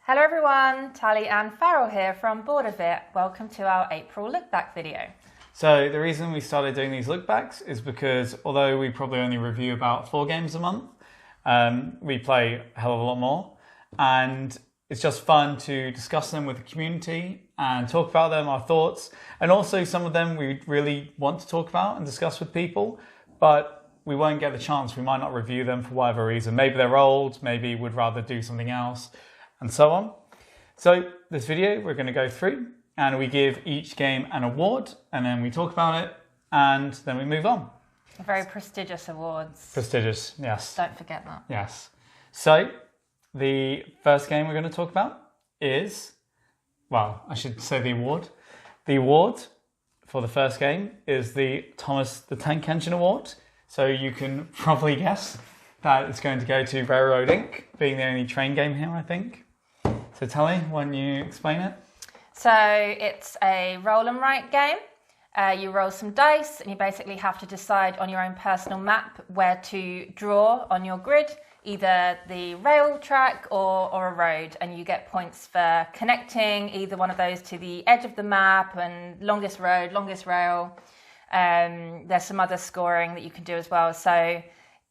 Hello everyone, Tally and Farrell here from Board of It. Welcome to our April look back video. So the reason we started doing these look backs is because although we probably only review about 4 games a month, we play a hell of a lot more. And it's just fun to discuss them with the community and talk about them, our thoughts. And also some of them we really want to talk about and discuss with people, but we won't get the chance. We might not review them for whatever reason. Maybe they're old, maybe we'd rather do something else, and so on. So this video we're going to go through and we give each game an award and then we talk about it and then we move on. Very prestigious awards. Prestigious, yes. Don't forget that. Yes. So the first game we're going to talk about is, well, I should say the award. The award for the first game is the Thomas the Tank Engine Award. So you can probably guess that it's going to go to Railroad Inc., being the only train game here, I think. So Tally, why don't you explain it? So it's a roll and write game. You roll some dice and you basically have to decide on your own personal map where to draw on your grid, either the rail track or a road, and you get points for connecting either one of those to the edge of the map and longest road, longest rail. There's some other scoring that you can do as well. So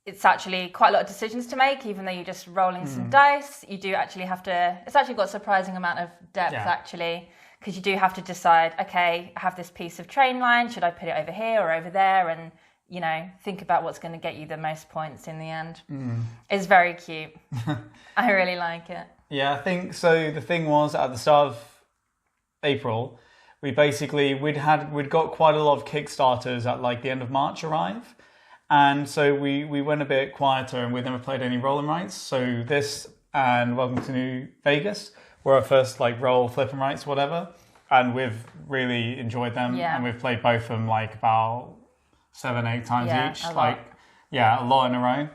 it's actually quite a lot of decisions to make, even though you're just rolling some dice. You do actually have to, it's actually got a surprising amount of depth actually, because you do have to decide, okay, I have this piece of train line, should I put it over here or over there? And, you know, think about what's going to get you the most points in the end. It's very cute. I really like it. Yeah, I think so. The thing was, at the start of April, we'd got quite a lot of Kickstarters at like the end of March arrive. And so we went a bit quieter and we never played any roll and writes. So this and Welcome to New Vegas were our first like roll, flip and writes, whatever. And we've really enjoyed them. Yeah. And we've played both of them like about 7-8 times each. A lot. A lot in a row.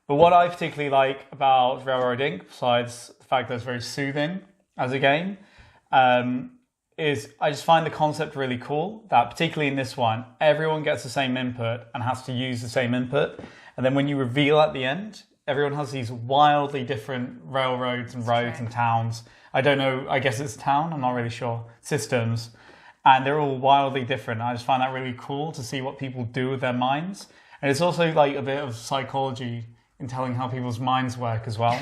But what I particularly like about Railroad Inc., besides the fact that it's very soothing as a game, is I just find the concept really cool, that particularly in this one, everyone gets the same input and has to use the same input. And then when you reveal at the end, everyone has these wildly different railroads and roads and towns. I don't know, I guess it's town, I'm not really sure, systems. And they're all wildly different. I just find that really cool to see what people do with their minds. And it's also like a bit of psychology in telling how people's minds work as well.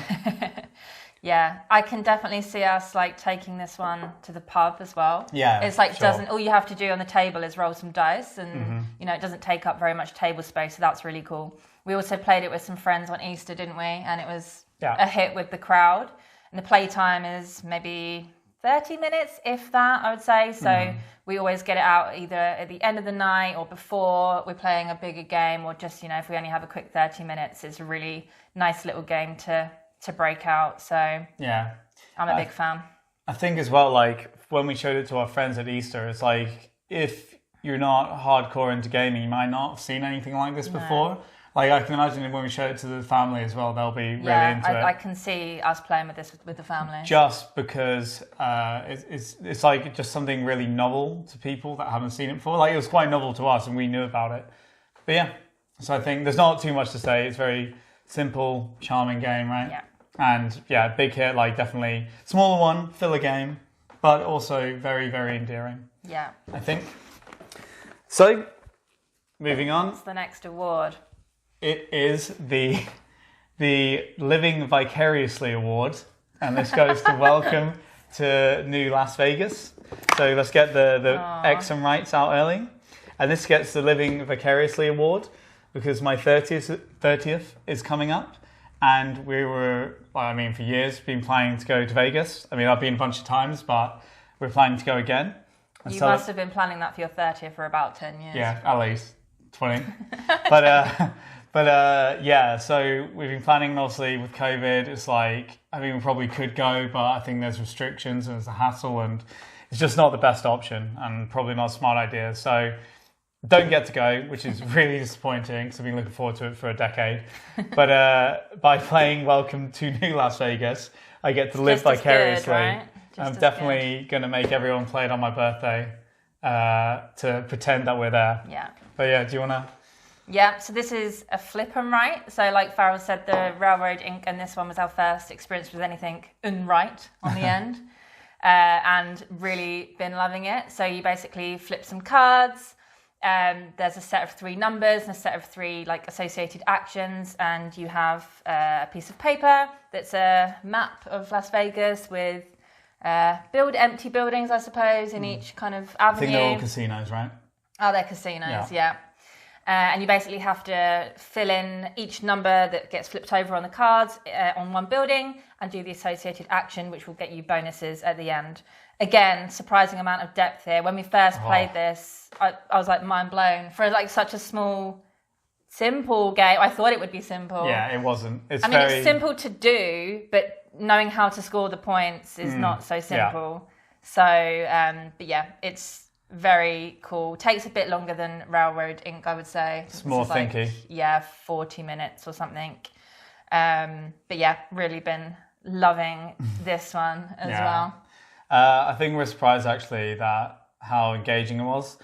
Yeah, I can definitely see us like taking this one to the pub as well. Yeah, it's like sure. All you have to do on the table is roll some dice, and you know it doesn't take up very much table space, so that's really cool. We also played it with some friends on Easter, didn't we? And it was a hit with the crowd. And the play time is maybe 30 minutes, if that, I would say. So we always get it out either at the end of the night or before we're playing a bigger game, or just, you know, if we only have a quick 30 minutes, it's a really nice little game to break out. So yeah, I'm a big fan. I think as well, like when we showed it to our friends at Easter, it's like if you're not hardcore into gaming, you might not have seen anything like this before. Like I can imagine when we show it to the family as well, they'll be really into it. I can see us playing with this with the family. Just because it's like just something really novel to people that haven't seen it before. Like it was quite novel to us and we knew about it. But yeah, so I think there's not too much to say. It's very simple, charming game, right? Yeah. And yeah, big hit, like definitely smaller one, filler game, but also very, very endearing. Yeah. I think. So, moving on. What's the next award? It is the Living Vicariously Award, and this goes to Welcome to New Las Vegas. So let's get the X and rights out early. And this gets the Living Vicariously Award because my 30th is coming up. And we were, well, I mean, for years, been planning to go to Vegas. I mean, I've been a bunch of times, but we're planning to go again. And you must have been planning that for your 30th for about 10 years. Yeah, at least 20. But yeah, so we've been planning, obviously, with COVID. It's like, I mean, we probably could go, but I think there's restrictions and there's a hassle, and it's just not the best option and probably not a smart idea. So don't get to go, which is really disappointing because I've been looking forward to it for a decade. But by playing Welcome to New Las Vegas, I get to live vicariously. Good, right? I'm definitely going to make everyone play it on my birthday to pretend that we're there. Yeah. But yeah, do you want to Yeah, so this is a flip and write. So like Farrell said, the Railroad Ink and this one was our first experience with anything unright on the end. And really been loving it. So you basically flip some cards. There's a set of 3 numbers and a set of 3 like associated actions, and you have a piece of paper that's a map of Las Vegas with build empty buildings, I suppose, in each kind of avenue. I think they're all casinos, right? Oh, they're casinos, yeah. And you basically have to fill in each number that gets flipped over on the cards on one building and do the associated action, which will get you bonuses at the end. Again, surprising amount of depth here. When we first played this, I was like mind blown for like such a small, simple game. I thought it would be simple. Yeah, it wasn't. It's simple to do, but knowing how to score the points is not so simple. Yeah. So, but yeah, it's very cool. Takes a bit longer than Railroad Ink, I would say. It's more thinky. 40 minutes or something. But yeah, really been loving this one as well. I think we're surprised actually that how engaging it was.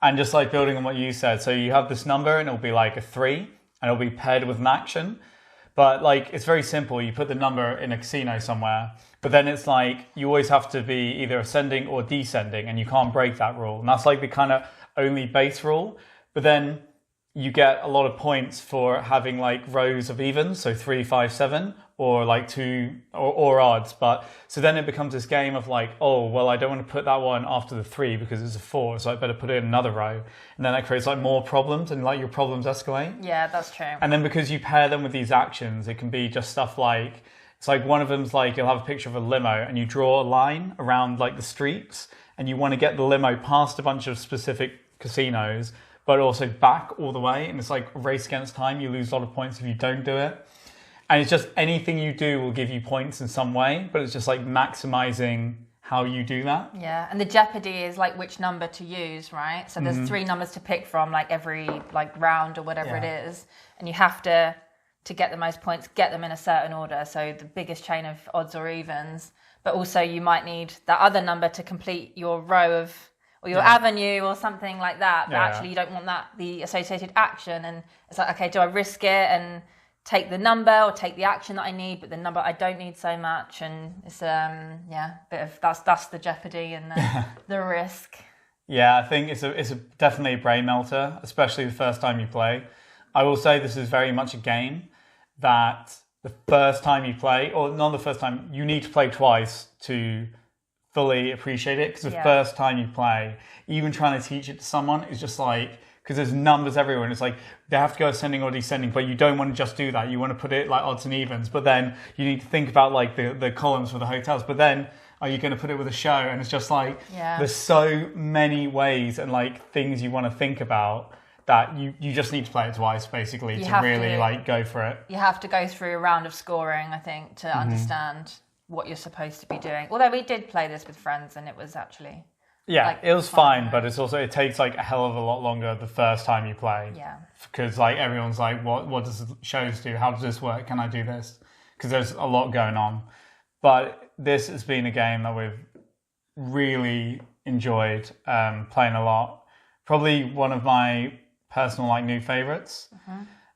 And just like building on what you said, so you have this number and it'll be like a 3 and it'll be paired with an action. But like it's very simple. You put the number in a casino somewhere, but then it's like you always have to be either ascending or descending, and you can't break that rule. And that's like the kind of only base rule. But then you get a lot of points for having like rows of evens, so 3, 5, 7, or like 2 or odds. But so then it becomes this game of like, oh well, I don't want to put that one after the 3 because it's a 4, so I better put it in another row. And then that creates like more problems, and like your problems escalate. Yeah, that's true. And then because you pair them with these actions, it can be just stuff like, it's like one of them's like you'll have a picture of a limo and you draw a line around like the streets and you want to get the limo past a bunch of specific casinos, but also back all the way. And it's like a race against time. You lose a lot of points if you don't do it. And it's just anything you do will give you points in some way, but it's just like maximizing how you do that. Yeah, and the jeopardy is like which number to use, right? So there's 3 numbers to pick from like every like round or whatever it is. And you have to get the most points, get them in a certain order. So the biggest chain of odds or evens, but also you might need that other number to complete your row of, or your avenue or something like that. But actually you don't want that, the associated action. And it's like, okay, do I risk it and take the number or take the action that I need, but the number I don't need so much? And it's, bit of, that's the jeopardy and the risk. Yeah, I think it's definitely a brain melter, especially the first time you play. I will say this is very much a game that the first time you play, or not the first time, you need to play twice to fully appreciate it. Because the first time you play, even trying to teach it to someone is just like, because there's numbers everywhere and it's like they have to go ascending or descending, but you don't want to just do that. You want to put it like odds and evens, but then you need to think about like the columns for the hotels, but then are you going to put it with a show? And it's just like there's so many ways and like things you want to think about that you just need to play it twice basically to really like go for it. You have to go through a round of scoring, I think, to understand what you're supposed to be doing. Although we did play this with friends and it was actually it was fine, but it's also, it takes like a hell of a lot longer the first time you play. Yeah. Because like everyone's like, what does the shows do? How does this work? Can I do this? Because there's a lot going on. But this has been a game that we've really enjoyed playing a lot. Probably one of my personal like new favorites.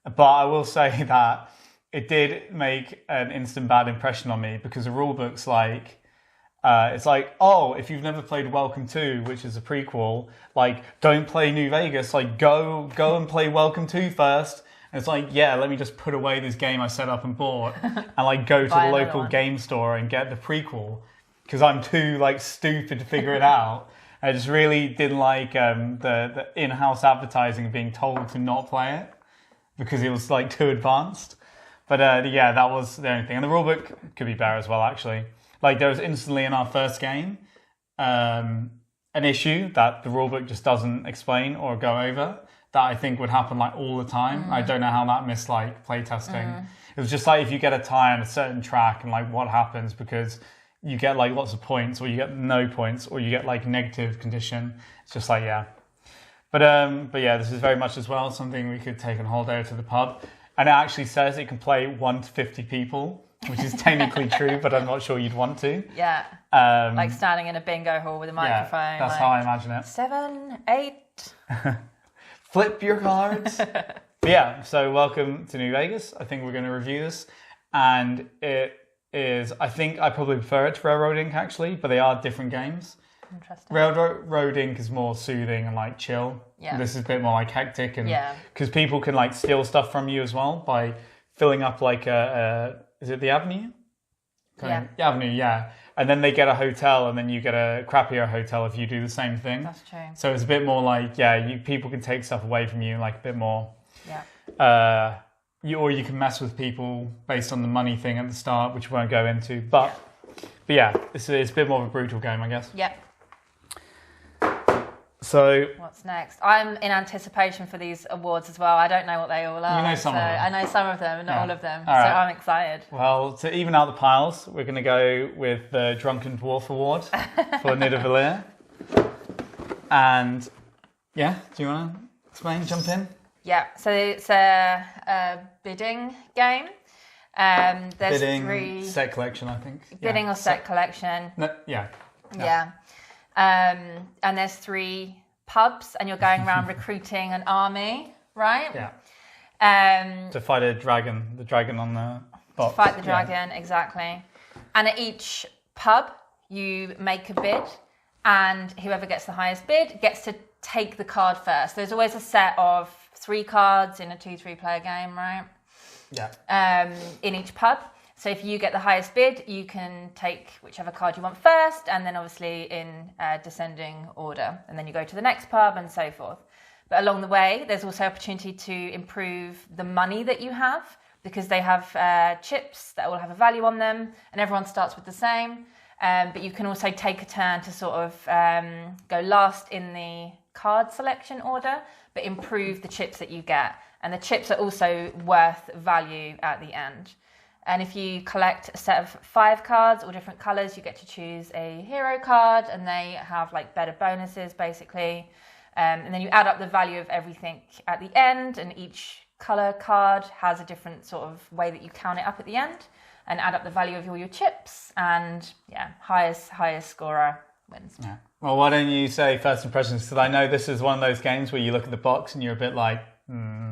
But I will say that it did make an instant bad impression on me because the rulebook's like, it's like, oh, if you've never played Welcome to, which is a prequel, like, don't play New Vegas. Like, go and play Welcome to first. And it's like, yeah, let me just put away this game I set up and bought and like go to the local game store and get the prequel because I'm too like stupid to figure it out. I just really didn't like the in-house advertising being told to not play it because it was like too advanced. But that was the only thing. And the rulebook could be better as well, actually. Like there was instantly in our first game an issue that the rulebook just doesn't explain or go over that I think would happen like all the time. I don't know how that missed like playtesting. It was just like if you get a tie on a certain track and like what happens because you get like lots of points or you get no points or you get like negative condition. It's just like, But yeah, this is very much as well something we could take on holiday to the pub. And it actually says it can play 1 to 50 people, which is technically true, but I'm not sure you'd want to. Yeah. Like standing in a bingo hall with a microphone. Yeah, that's how I imagine it. 7, 8. Flip your cards. But yeah, so welcome to New Vegas. I think we're going to review this, and it is. I think I probably prefer it to Railroad Inc. actually, but they are different games. Interesting. Railroad Inc. is more soothing and like chill. Yeah. This is a bit more like hectic, and Yeah. because people can like steal stuff from you as well by filling up like is it the Avenue? Yeah. The Avenue, yeah. And then they get a hotel, and then you get a crappier hotel if you do the same thing. That's true. So it's a bit more like, people can take stuff away from you, like a bit more. Yeah. Or you can mess with people based on the money thing at the start, which we won't go into. But yeah, it's a bit more of a brutal game, I guess. Yeah. So what's next? I'm in anticipation for these awards as well. I don't know what they all are. You know some of them. I know some of them, not all of them. All so right. I'm excited. Well, to even out the piles, we're going to go with the Drunken Dwarf Award for Nidavellir. And yeah, do you want to explain, jump in? Yeah, so it's a bidding game. There's Bidding, three... set collection, I think. Bidding or set collection. No, yeah. Yeah. And there's 3 pubs, and you're going around recruiting an army, right? Yeah. To fight the dragon on the box. To fight the dragon, exactly. And at each pub, you make a bid, and whoever gets the highest bid gets to take the card first. There's always a set of 3 cards in a 2-3 player game, right? Yeah. In each pub. So if you get the highest bid, you can take whichever card you want first, and then obviously in descending order. And then you go to the next pub and so forth. But along the way, there's also opportunity to improve the money that you have, because they have chips that all have a value on them, and everyone starts with the same. But you can also take a turn to sort of go last in the card selection order, but improve the chips that you get. And the chips are also worth value at the end. And if you collect a set of 5 cards, all different colours, you get to choose a hero card, and they have like better bonuses basically. And then you add up the value of everything at the end, and each colour card has a different sort of way that you count it up at the end, and add up the value of all your chips, and highest scorer wins. Yeah. Well, why don't you say first impressions? Because I know this is one of those games where you look at the box and you're a bit like,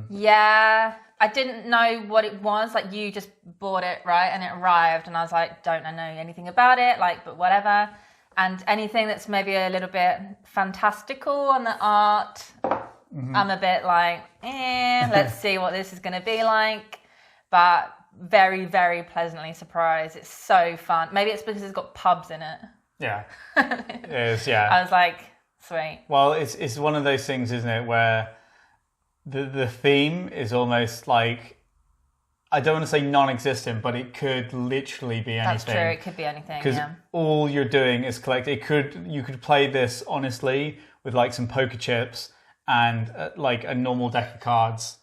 Yeah, I didn't know what it was. Like, you just bought it, right? And it arrived, and I was like, don't I know anything about it? Like, but whatever. And anything that's maybe a little bit fantastical on the art, I'm a bit like, let's see what this is going to be like. But very, very pleasantly surprised. It's so fun. Maybe it's because it's got pubs in it. Yeah. It is, yeah. I was like, sweet. Well, it's one of those things, isn't it, where the theme is almost like, I don't want to say non-existent, but it could literally be anything. That's true. It could be anything. Because all you're doing is collect. You could play this honestly with like some poker chips and like a normal deck of cards.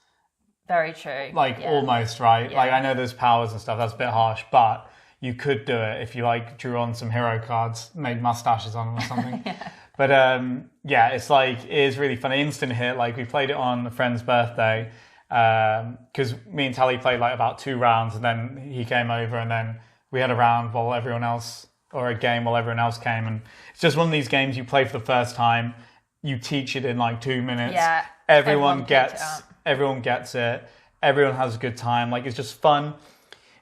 Very true. Like almost, right? Yeah. Like, I know there's powers and stuff. That's a bit harsh, but you could do it if you like drew on some hero cards, made mustaches on them or something. But it's like, it is really fun. Instant hit. Like, we played it on a friend's birthday. Because me and Tally played like about 2 rounds, and then he came over, and then we had a round while everyone else, or a game while everyone else came. And it's just one of these games you play for the first time, you teach it in like 2 minutes. Yeah, everyone gets it. Everyone has a good time. Like, it's just fun.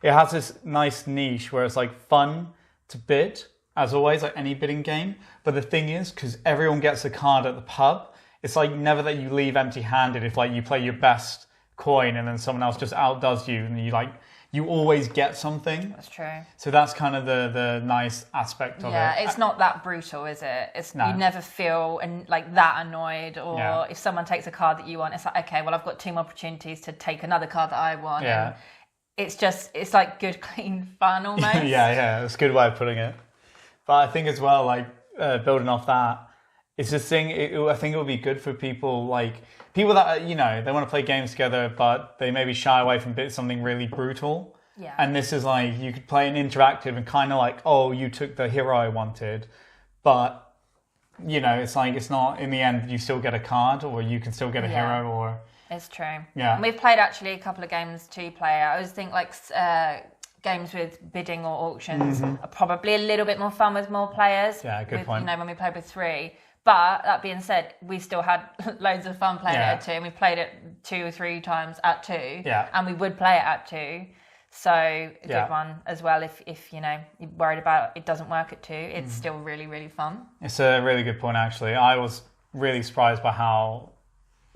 It has this nice niche where it's like fun to bid, as always, like any bidding game. But the thing is, because everyone gets a card at the pub, it's like never that you leave empty-handed. If like you play your best coin and then someone else just outdoes you, and you always get something. That's true. So that's kind of the nice aspect of it. Yeah, it's not that brutal, is it? You never feel like that annoyed, or if someone takes a card that you want, it's like, okay, well, I've got 2 more opportunities to take another card that I want. Yeah. And it's like good, clean fun almost. yeah, it's a good way of putting it. But I think as well, like building off that, it's this thing. I think it would be good for people that they want to play games together, but they maybe shy away from something really brutal. Yeah. And this is like, you could play an interactive and kind of like, oh, you took the hero I wanted, but it's like, it's not, in the end, you still get a card, or you can still get a hero, or. It's true. Yeah. And we've played actually a couple of games 2-player. I always think like games with bidding or auctions are probably a little bit more fun with more players. Yeah, good point. When we played with 3. But that being said, we still had loads of fun playing it at 2, and we played it 2 or 3 times at 2, and we would play it at 2. So a good one as well. If you know you're worried about it doesn't work at 2, it's still really, really fun. It's a really good point, actually. I was really surprised by how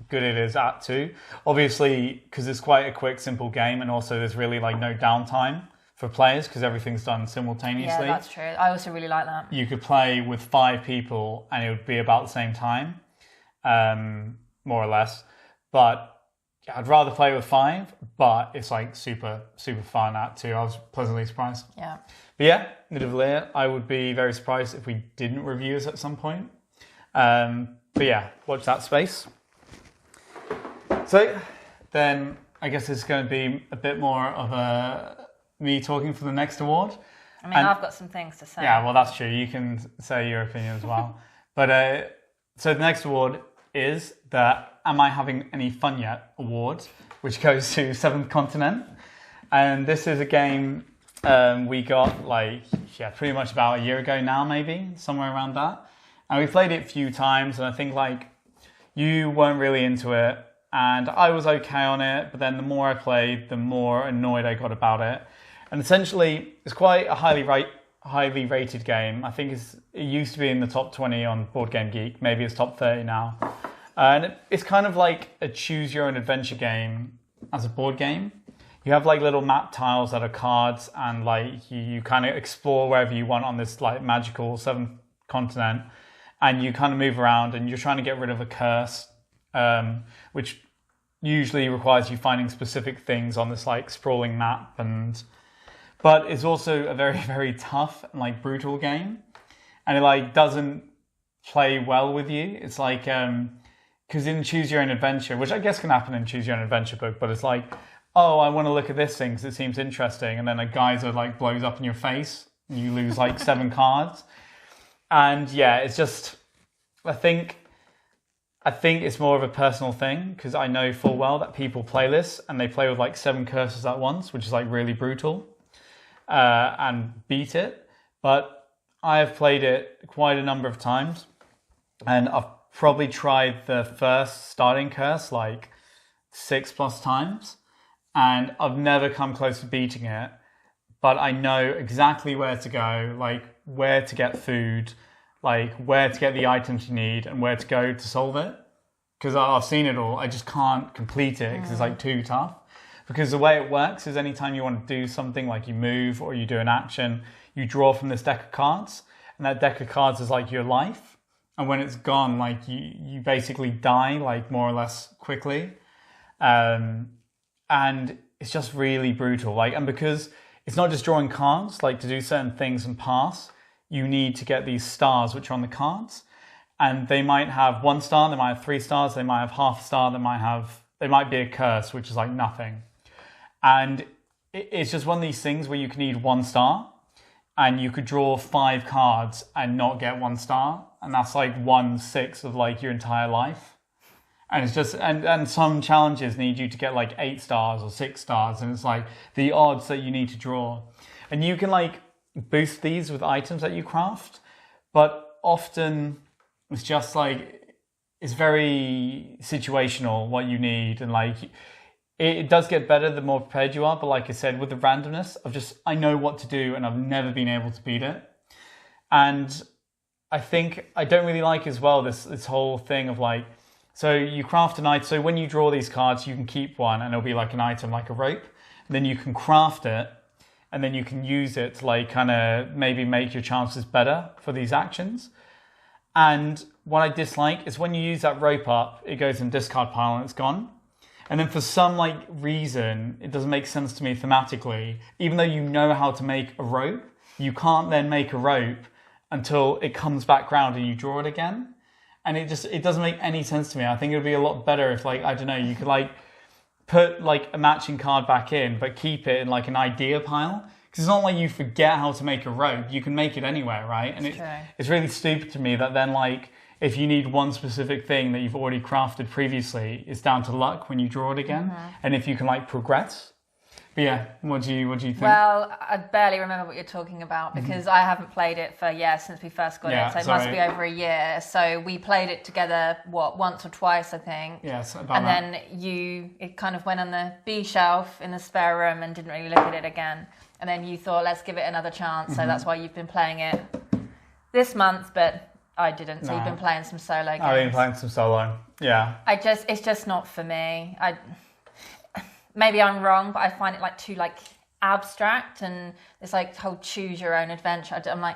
good it is at 2. Obviously, because it's quite a quick, simple game, and also there's really like no downtime for players because everything's done simultaneously. Yeah, that's true. I also really like that. You could play with 5 people and it would be about the same time, more or less. But I'd rather play with 5, but it's like super, super fun at 2. I was pleasantly surprised. Yeah. But yeah, Nidavellir, I would be very surprised if we didn't review this at some point. But yeah, watch that space. So then I guess it's going to be a bit more of me talking for the next award. I mean, I've got some things to say. Yeah, well, that's true. You can say your opinion as well. But so the next award is the Am I Having Any Fun Yet award, which goes to Seventh Continent. And this is a game we got pretty much about a year ago now, maybe, somewhere around that. And we played it a few times, and I think you weren't really into it. And I was okay on it, but then the more I played, the more annoyed I got about it. And essentially, it's quite a highly rated game. I think it used to be in the top 20 on Board Game Geek. Maybe it's top 30 now. And it's kind of like a choose-your-own-adventure game as a board game. You have little map tiles that are cards, and you kind of explore wherever you want on this magical seventh continent. And you kind of move around, and you're trying to get rid of a curse, which usually requires you finding specific things on this sprawling map. But it's also a very, very tough and brutal game, and it doesn't play well with you. It's because in Choose Your Own Adventure, which I guess can happen in Choose Your Own Adventure book, but it's oh, I want to look at this thing because it seems interesting, and then a geyser blows up in your face, and you lose 7 cards, and yeah, it's just I think it's more of a personal thing because I know full well that people play this and they play with 7 curses at once, which is really brutal, and beat it. But I have played it quite a number of times, and I've probably tried the first starting curse 6+ times, and I've never come close to beating it. But I know exactly where to go, where to get food, where to get the items you need and where to go to solve it. Because I've seen it all. I just can't complete it because it's too tough. Because the way it works is anytime you want to do something, you move or you do an action, you draw from this deck of cards. And that deck of cards is your life. And when it's gone, you basically die, more or less quickly. And it's just really brutal. And because it's not just drawing cards, to do certain things and pass, you need to get these stars which are on the cards, and they might have 1 star, they might have 3 stars, they might have half a star, they might be a curse, which is nothing. And it's just one of these things where you can need 1 star, and you could draw 5 cards and not get 1 star, and that's 1/6 of your entire life. And it's just and some challenges need you to get 8 stars or 6 stars, and it's the odds that you need to draw, and you can boost these with items that you craft, but often it's just it's very situational what you need, and it does get better the more prepared you are, but like I said, with the randomness of I know what to do and I've never been able to beat it. And I think I don't really like as well this whole thing of so you craft an item, so when you draw these cards you can keep one and it'll be an item like a rope, and then you can craft it and then you can use it to kind of maybe make your chances better for these actions. And what I dislike is when you use that rope up, it goes in discard pile and it's gone. And then for some reason, it doesn't make sense to me thematically. Even though you know how to make a rope, you can't then make a rope until it comes back round and you draw it again. And it doesn't make any sense to me. I think it would be a lot better if I don't know, you could put a matching card back in, but keep it in an idea pile. Because it's not you forget how to make a rope. You can make it anywhere, right? And it's really stupid to me that then if you need one specific thing that you've already crafted previously, it's down to luck when you draw it again. And if you can progress. But yeah, what do you think? Well, I barely remember what you're talking about because I haven't played it for since we first got it, so it must be over a year. So we played it together once or twice, I think. Yes, and then it kind of went on the B shelf in the spare room and didn't really look at it again. And then you thought, let's give it another chance. So that's why you've been playing it this month, but I didn't. So you've been playing some solo games. I've been playing some solo. Yeah. It's just not for me. Maybe I'm wrong, but I find it too abstract, and it's whole choose your own adventure. I'm like,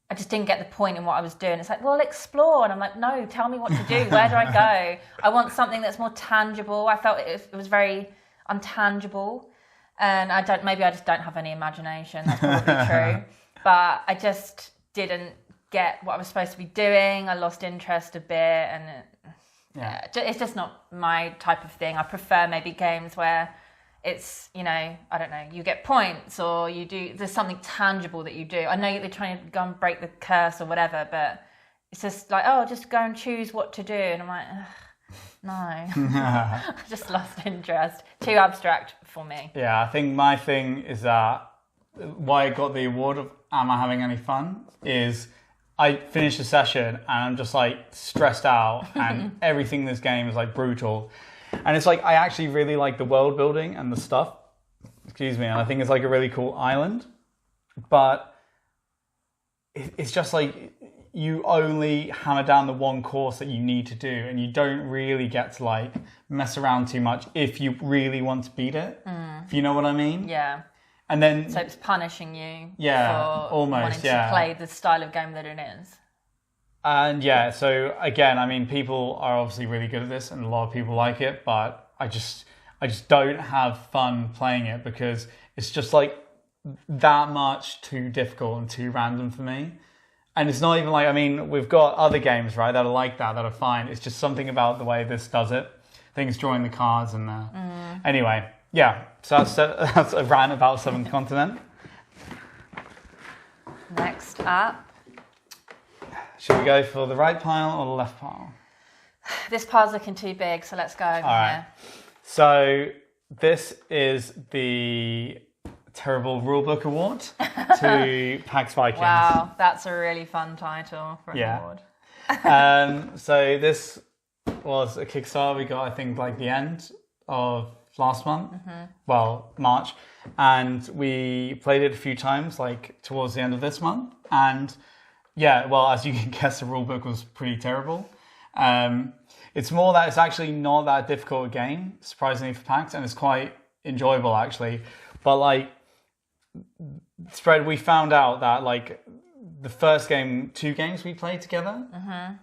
I just didn't get the point in what I was doing. It's like, well, explore, and I'm like, no, tell me what to do. Where do I go? I want something that's more tangible. I felt it was very untangible, and maybe I just don't have any imagination. That's probably true, but I just didn't get what I was supposed to be doing. I lost interest a bit, and it's just not my type of thing. I prefer maybe games where it's, I don't know, you get points or there's something tangible that you do. I know they're trying to go and break the curse or whatever, but it's just just go and choose what to do. And I'm like, no, I just lost interest. Too abstract for me. Yeah, I think my thing is that why I got the award of Am I Having Any Fun is I finished the session and I'm just stressed out and everything in this game is brutal. And it's I actually really like the world building and the stuff. Excuse me. And I think it's a really cool island. But it's just you only hammer down the one course that you need to do. And you don't really get to mess around too much if you really want to beat it. If you know what I mean? Yeah. And then... So it's punishing you for wanting to play the style of game that it is. And so again, I mean, people are obviously really good at this and a lot of people like it, but I just don't have fun playing it because it's just that much too difficult and too random for me. And it's not even I mean, we've got other games, right, that are like that are fine. It's just something about the way this does it. I think it's drawing the cards and anyway, yeah. So that's a rant about Seventh Continent. Next up. Should we go for the right pile or the left pile? This pile's looking too big, so let's go over here. So this is the terrible Rulebook Award to PAX Vikings. Wow, that's a really fun title for an award. So this was a Kickstarter we got, I think, the end of last month. Well, March. And we played it a few times, towards the end of this month. And yeah, well, as you can guess, the rulebook was pretty terrible. It's more that it's actually not that difficult a game, surprisingly for PAX, and it's quite enjoyable actually. But Spread, we found out that the first game, 2 games we played together,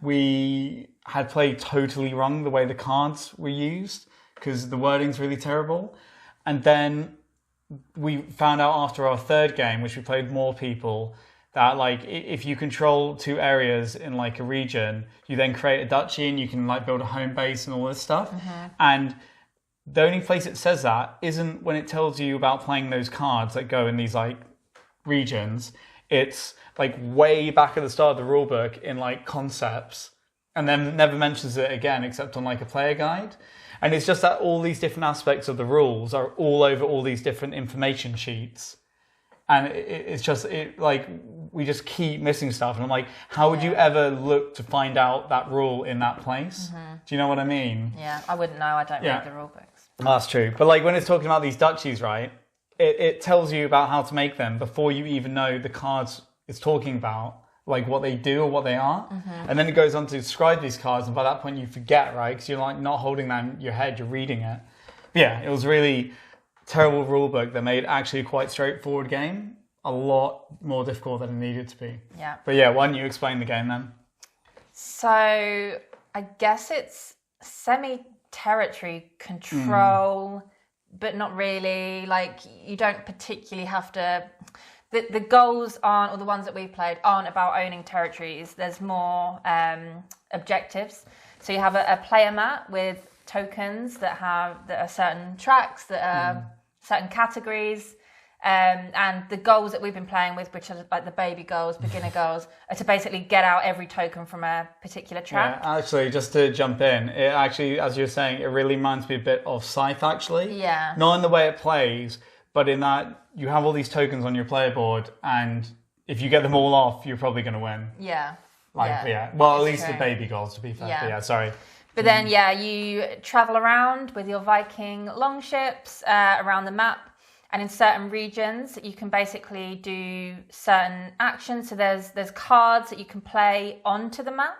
we had played totally wrong the way the cards were used because the wording's really terrible. And then we found out after our third game, which we played with more people, that if you control 2 areas in a region, you then create a duchy and you can build a home base and all this stuff. And the only place it says that isn't when it tells you about playing those cards that go in these regions. It's way back at the start of the rulebook in concepts, and then never mentions it again except on a player guide. And it's just that all these different aspects of the rules are all over all these different information sheets. And it's just, we just keep missing stuff. And I'm like, how would you ever look to find out that rule in that place? Do you know what I mean? Yeah, I wouldn't know. I don't read the rule books. That's true. But when it's talking about these duchies, right, it tells you about how to make them before you even know the cards it's talking about, what they do or what they are. And then it goes on to describe these cards. And by that point, you forget, right? Because you're not holding that in your head, you're reading it. But yeah, it was really terrible rulebook that made actually a quite straightforward game a lot more difficult than it needed to be. Yeah. But yeah, why don't you explain the game then? So I guess it's semi-territory control, but not really. You don't particularly have to... The goals aren't, or the ones that we've played, aren't about owning territories. There's more objectives. So you have a player map with tokens that are certain tracks, that are certain categories, and the goals that we've been playing with, which are the baby goals, beginner goals, are to basically get out every token from a particular track. Yeah, actually, just to jump in, it actually, as you're saying, it really reminds me a bit of Scythe, actually. Yeah. Not in the way it plays, but in that you have all these tokens on your player board, and if you get them all off, you're probably going to win. Yeah. Well, at least the baby goals, to be fair. Yeah. But sorry. But then, you travel around with your Viking longships around the map. And in certain regions, you can basically do certain actions. So there's cards that you can play onto the map.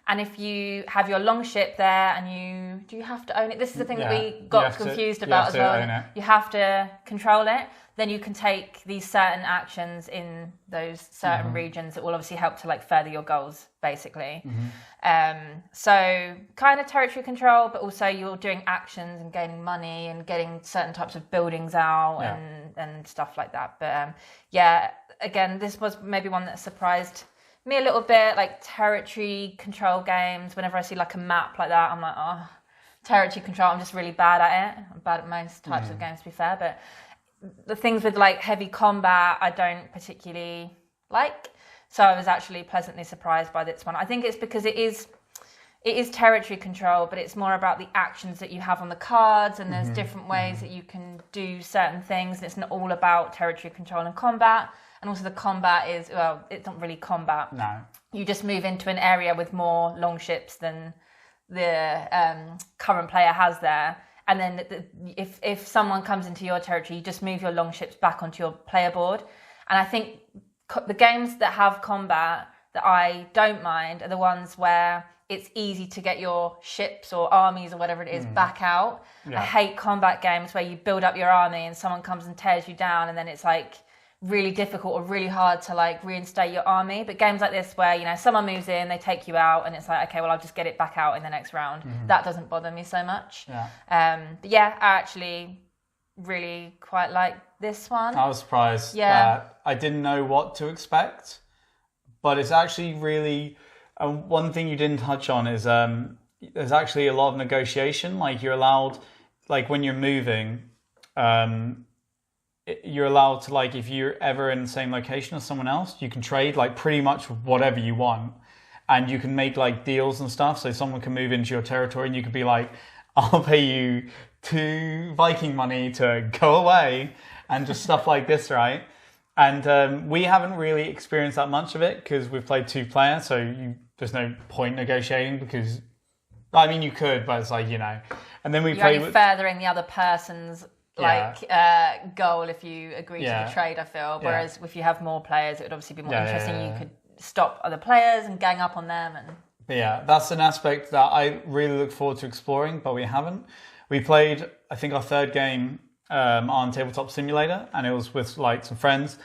And if you have your longship there and do you have to own it? This is the thing that we got confused about as well. You have to control it. Then you can take these certain actions in those certain regions that will obviously help to further your goals, basically. So kind of territory control, but also you're doing actions and gaining money and getting certain types of buildings out and stuff like that. But again, this was maybe one that surprised me a little bit, territory control games. Whenever I see a map like that, I'm like, oh, territory control, I'm just really bad at it. I'm bad at most types of games, to be fair, but the things with heavy combat I don't particularly like, so I was actually pleasantly surprised by this one. I think it's because it is territory control, but it's more about the actions that you have on the cards, and there's different ways that you can do certain things, and it's not all about territory control and combat. And also the combat is, well, it's not really combat. No. You just move into an area with more longships than the current player has there. And then if someone comes into your territory, you just move your longships back onto your player board. And I think the games that have combat that I don't mind are the ones where it's easy to get your ships or armies or whatever it is back out. I hate combat games where you build up your army and someone comes and tears you down, and then it's really difficult or really hard to reinstate your army. But games like this where someone moves in, they take you out, and it's okay, well, I'll just get it back out in the next round. That doesn't bother me so much. I actually really quite like this one. I was surprised that I didn't know what to expect, but it's actually really one thing you didn't touch on is there's actually a lot of negotiation. You're allowed, when you're moving, you're allowed to, if you're ever in the same location as someone else, you can trade pretty much whatever you want, and you can make deals and stuff. So someone can move into your territory and you could be I'll pay you 2 Viking money to go away, and just stuff like this, right? And we haven't really experienced that much of it because we've played 2-player, so there's no point negotiating, because you could, but it's and then we play with furthering the other person's goal if you agree to the trade, I feel. Whereas if you have more players, it would obviously be more interesting. You could stop other players and gang up on them. But that's an aspect that I really look forward to exploring, but we haven't. We played, I think, our 3rd game on Tabletop Simulator, and it was with some friends,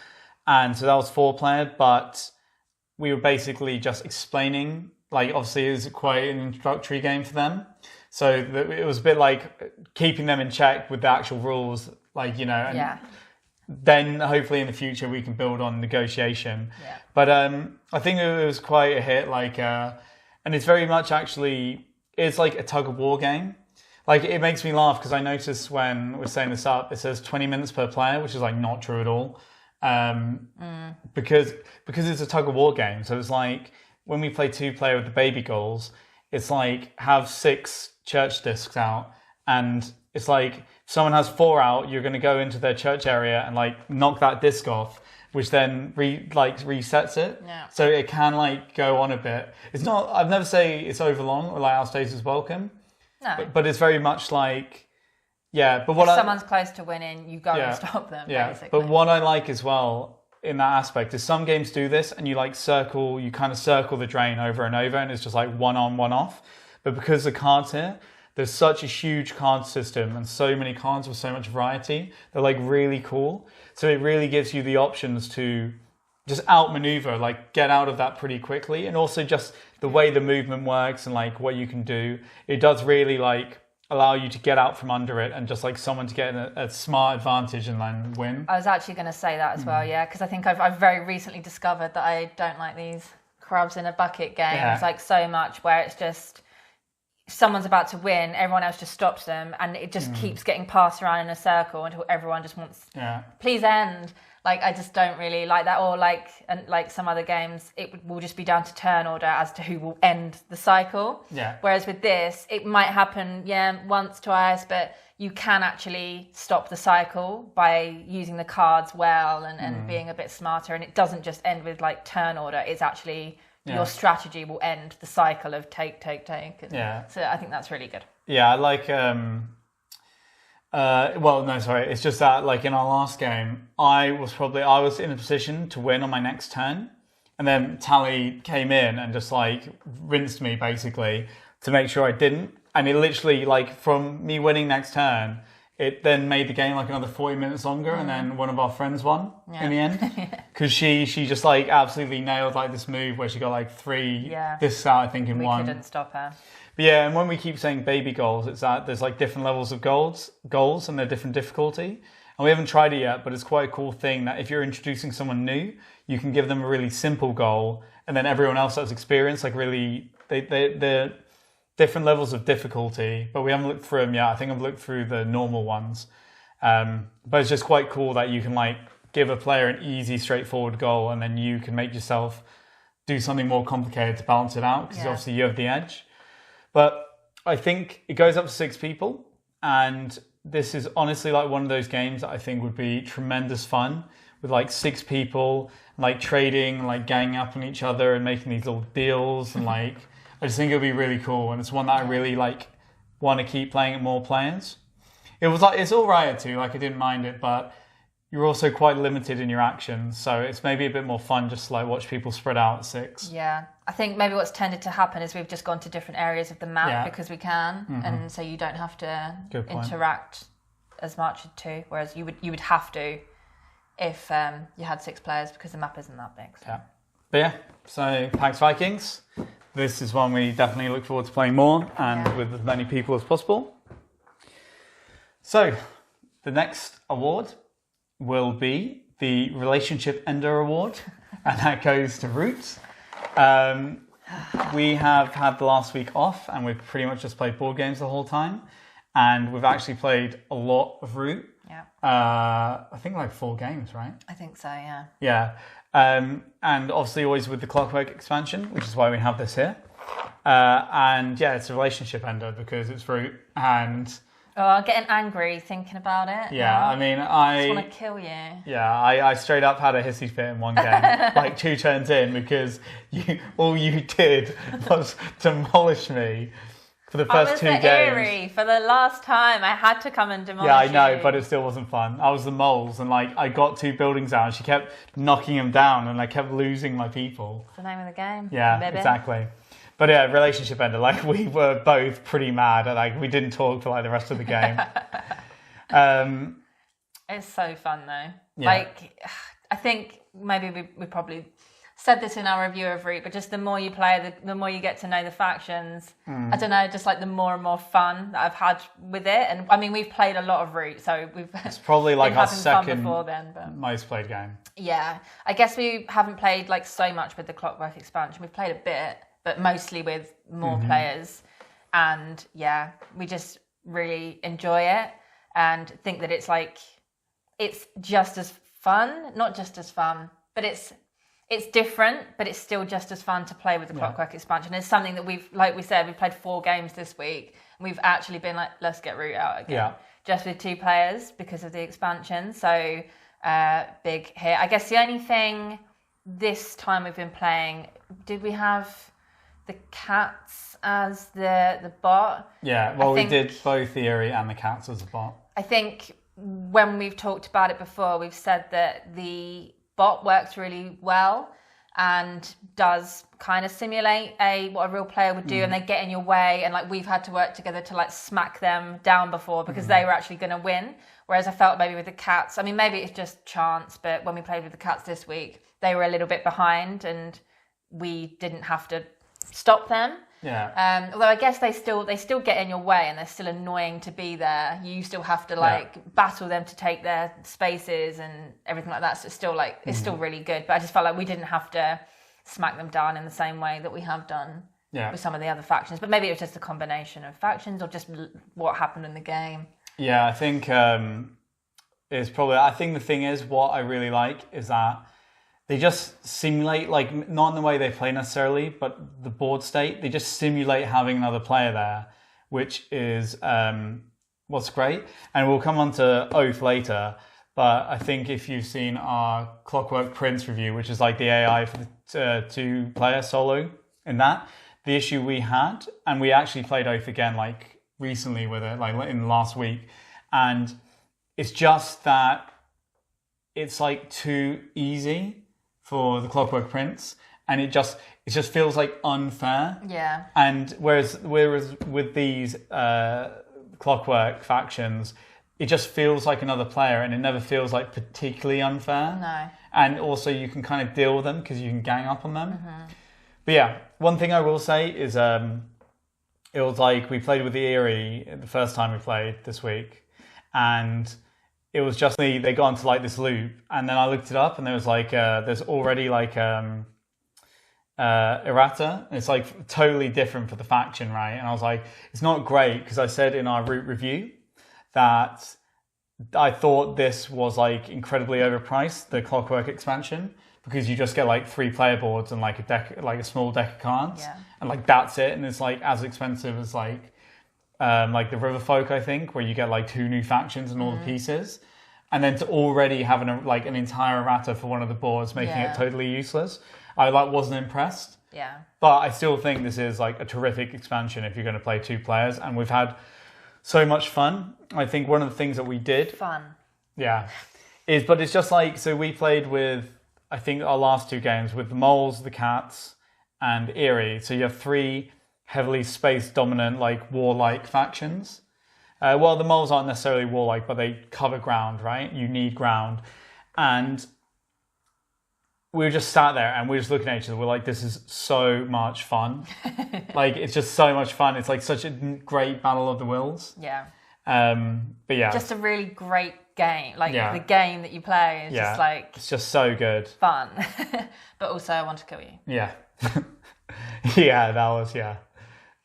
and so that was 4-player, but we were basically just explaining, obviously it was quite an introductory game for them. So it was a bit keeping them in check with the actual rules, and then hopefully in the future we can build on negotiation. Yeah. But I think it was quite a hit, and it's very much actually, it's a tug of war game. It makes me laugh because I noticed when we're setting this up, it says 20 minutes per player, which is not true at all. Because it's a tug of war game. So it's when we play 2-player with the baby goals, it's have 6 church discs out, and it's if someone has 4 out, you're going to go into their church area and knock that disc off, which then resets it. Yeah. So it can go on a bit. It's not, I've never say it's over long or our stays is welcome. No. But it's very much but what if someone's close to winning, you go and stop them, basically. But what I like as well in that aspect is some games do this, and you circle the drain over and over, and it's just one on, one off. But because the cards here, there's such a huge card system and so many cards with so much variety, they're really cool. So it really gives you the options to just outmaneuver, get out of that pretty quickly. And also just the way the movement works and what you can do, it does really allow you to get out from under it, and just someone to get a smart advantage and then win. I was actually going to say that as well, because I think I've very recently discovered that I don't like these crabs in a bucket games so much, where it's just someone's about to win, everyone else just stops them, and it just keeps getting passed around in a circle until everyone just wants please end. I just don't really like that. Or some other games, it will just be down to turn order as to who will end the cycle. Whereas with this, it might happen once, twice, but you can actually stop the cycle by using the cards well and being a bit smarter. And it doesn't just end with like turn order. It's actually your strategy will end the cycle of take. And so I think that's really good. Yeah, I like... It's just that like in our last game, I was in a position to win on my next turn. And then Tally came in and just like rinsed me basically to make sure I didn't. And it literally, like, from me winning next turn, it then made the game like another 40 minutes longer, and then one of our friends won in the end. Because she just like absolutely nailed like this move where she got like 3 this out, I think, in one. We couldn't stop her. But yeah, and when we keep saying baby goals, it's that there's like different levels of goals and they're different difficulty. And we haven't tried it yet, but it's quite a cool thing that if you're introducing someone new, you can give them a really simple goal, and then everyone else that's experienced, like really, they're different levels of difficulty, but we haven't looked through them yet. I think I've looked through the normal ones. But it's just quite cool that you can like give a player an easy, straightforward goal, and then you can make yourself do something more complicated to balance it out, because obviously you have the edge. But I think it goes up to 6 people, and this is honestly like one of those games that I think would be tremendous fun with like 6 people, like trading, like ganging up on each other and making these little deals, and like I just think it would be really cool, and it's one that I really like want to keep playing at more players. It was like, it's all right at 2, like I didn't mind it, but you're also quite limited in your actions, so it's maybe a bit more fun just to like watch people spread out at 6. Yeah, I think maybe what's tended to happen is we've just gone to different areas of the map because we can, and so you don't have to interact as much at 2, whereas you would have to if you had 6 players, because the map isn't that big. So. Yeah, but yeah, so PAX Vikings. This is one we definitely look forward to playing more and with as many people as possible. So, the next award will be the Relationship Ender Award, and that goes to Root. We have had the last week off, and we've pretty much just played board games the whole time, and we've actually played a lot of Root. Yeah. I think like 4 games, right? I think so, yeah. Yeah. And obviously always with the Clockwork expansion, which is why we have this here. And yeah, it's a relationship ender because it's Root, and... Oh, I'm getting angry thinking about it. Yeah, now. I mean, I just want to kill you. Yeah, I straight up had a hissy fit in one game, like 2 turns in, because all you did was demolish me for the first 2 games. Eerie. For the last time, I had to come and demolish you. Yeah, I know, but it still wasn't fun. I was the moles, and like I got 2 buildings out, and she kept knocking them down, and I kept losing my people. It's the name of the game. Yeah, baby. Exactly. But yeah, relationship ender. Like we were both pretty mad. Like we didn't talk for like the rest of the game. It's so fun though. Yeah. Like I think maybe we probably said this in our review of Root, but just the more you play, the more you get to know the factions. I don't know, just like the more and more fun that I've had with it. And I mean, we've played a lot of Root, so it's probably like our second but most played game. Yeah, I guess we haven't played like so much with the Clockwork expansion. We've played a bit, but mostly with more players. And yeah, we just really enjoy it and think that it's like, it's just as fun, not just as fun, but it's different, but it's still just as fun to play with the Clockwork expansion. It's something that we've, like we said, we've played 4 games this week, and we've actually been like, let's get Root out again. Just with 2 players because of the expansion. So big hit. I guess the only thing this time we've been playing, did we have the cats as the bot? Yeah, well, we did both the Eerie and the cats as a bot. I think when we've talked about it before, we've said that the bot works really well and does kind of simulate what a real player would do, and they get in your way, and like we've had to work together to like smack them down before because they were actually going to win. Whereas I felt maybe with the cats, I mean, maybe it's just chance, but when we played with the cats this week, they were a little bit behind and we didn't have to stop them. Yeah. Although I guess they still get in your way and they're still annoying to be there. You still have to like battle them to take their spaces and everything like that. So it's still like it's still really good. But I just felt like we didn't have to smack them down in the same way that we have done with some of the other factions. But maybe it was just a combination of factions or just what happened in the game. Yeah, I think it's probably. I think the thing is, what I really like is that they just simulate, like, not in the way they play necessarily, but the board state, they just simulate having another player there, which is what's great. And we'll come on to Oath later. But I think if you've seen our Clockwork Prince review, which is like the AI for the 2-player solo in that, the issue we had, and we actually played Oath again like recently with it, like in the last week, and it's just that it's like too easy for the Clockwork Prince, and it just feels like unfair. Yeah. And whereas with these Clockwork factions, it just feels like another player, and it never feels like particularly unfair. No. And also you can kind of deal with them because you can gang up on them. But yeah, one thing I will say is it was like we played with the Eerie the first time we played this week, and it was just they got into like this loop, and then I looked it up, and there was like there's already like errata. It's like totally different for the faction, right? And I was like, it's not great because I said in our root review that I thought this was like incredibly overpriced, the Clockwork expansion, because you just get like 3 player boards and like a deck, like a small deck of cards, and like that's it, and it's like as expensive as like the Riverfolk, I think, where you get like 2 new factions and all the pieces, and then to already have an entire errata for one of the boards, making it totally useless. I wasn't impressed. Yeah. But I still think this is like a terrific expansion if you're going to play 2 players, and we've had so much fun. I think one of the things that we did, but it's just like, so we played with, I think our last 2 games with the moles, the cats, and Eerie. So you have 3 heavily space dominant, like warlike factions. Well, the moles aren't necessarily warlike, but they cover ground, right? You need ground. And we were just sat there and we were just looking at each other. We're like, this is so much fun. Like, it's just so much fun. It's like such a great battle of the wills. Yeah. But yeah. Just a really great game. Like, the game that you play is just like... It's just so good. Fun. But also, I want to kill you. Yeah. Yeah, that was,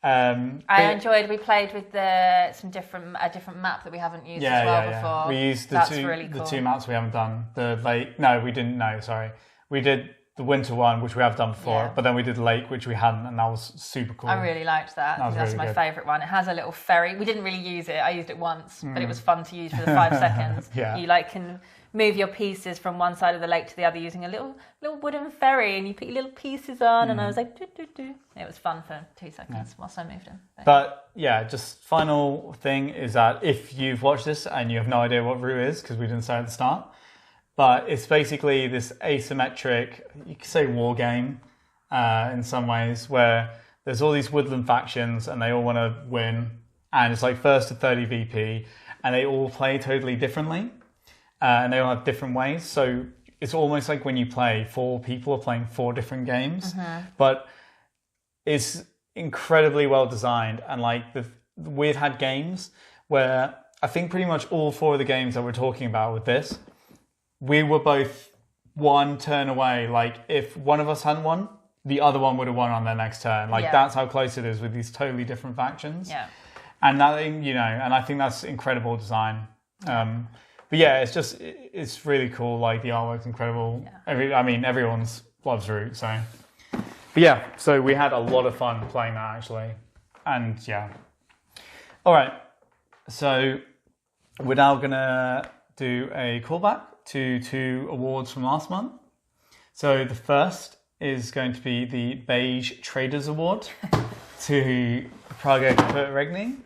I enjoyed. We played with a different map that we haven't used as well before. We used the 2 maps we haven't done. We didn't know. Sorry, we did the winter one, which we have done before, but then we did the lake, which we hadn't, and that was super cool. I really liked that. That's really my favourite one. It has a little ferry. We didn't really use it. I used it once, but it was fun to use for the 5 seconds. You can move your pieces from one side of the lake to the other using a little wooden ferry, and you put your little pieces on, and I was like, do, do, do. It was fun for 2 seconds whilst I moved them. But yeah, just final thing is that if you've watched this and you have no idea what Root is, because we didn't say at the start, but it's basically this asymmetric, you could say war game in some ways, where there's all these woodland factions and they all want to win, and it's like 1st to 30 VP, and they all play totally differently. And they all have different ways. So it's almost like when you play, 4 people are playing 4 different games. But it's incredibly well designed. And like we've had games where I think pretty much all 4 of the games that we're talking about with this, we were both 1 turn away. Like if one of us hadn't won, the other one would have won on their next turn. Like that's how close it is with these totally different factions. Yeah. And that, and I think that's incredible design. But yeah, it's really cool. Like the artwork's incredible. Yeah. Everyone loves Root. So, but yeah, so we had a lot of fun playing that actually, and yeah. All right, so we're now gonna do a callback to 2 awards from last month. So the first is going to be the Beige Traders Award to Praga Kaput Regni.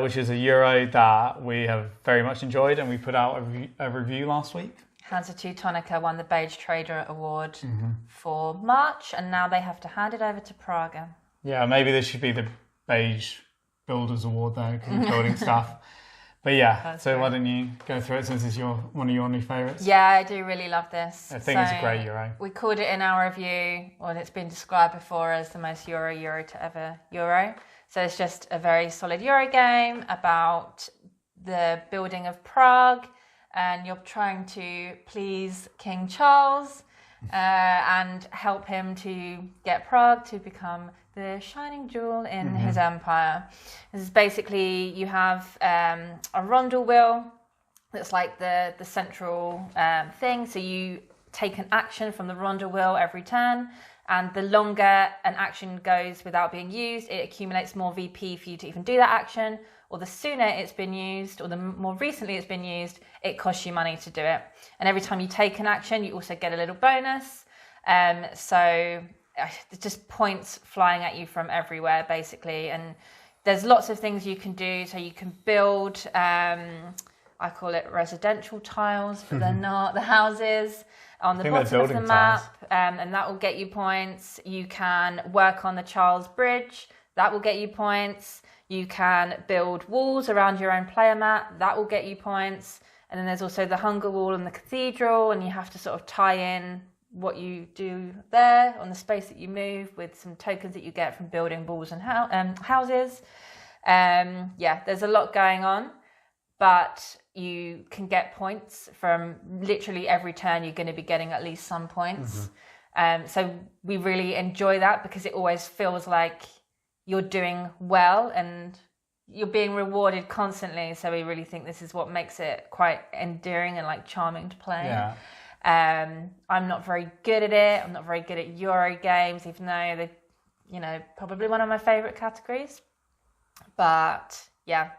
Which is a Euro that we have very much enjoyed, and we put out a review last week. Hansa Teutonica won the Beige Trader Award for March, and now they have to hand it over to Praga. Yeah, maybe this should be the Beige Builders Award though, because it's building stuff. But yeah, that's so great. Why don't you go through it since it's one of your new favourites? Yeah, I do really love this. I think it's a great Euro. We called it in our review, it's been described before as the most Euro to ever Euro. So it's just a very solid Euro game about the building of Prague, and you're trying to please King Charles and help him to get Prague to become the shining jewel in his empire. This is basically, you have a rondel wheel that's like the central thing. So you take an action from the rondel wheel every turn, and the longer an action goes without being used, it accumulates more VP for you to even do that action. or the sooner it's been used, or the more recently it's been used, it costs you money to do it. And every time you take an action, you also get a little bonus. So just points flying at you from everywhere, basically. And there's lots of things you can do. So you can build, I call it residential tiles, but they're not, the houses on the bottom of the map, and that will get you points. You can work on the Charles Bridge, that will get you points. You can build walls around your own player mat, that will get you points. And then there's also the Hunger Wall and the Cathedral, and you have to sort of tie in what you do there on the space that you move with some tokens that you get from building walls and houses. There's a lot going on, but you can get points from literally every turn. You're going to be getting at least some points. So we really enjoy that because it always feels like you're doing well and you're being rewarded constantly. So we really think this is what makes it quite endearing and like charming to play. I'm not very good at it. I'm not very good at Euro games, even though they're, probably one of my favourite categories. But yeah,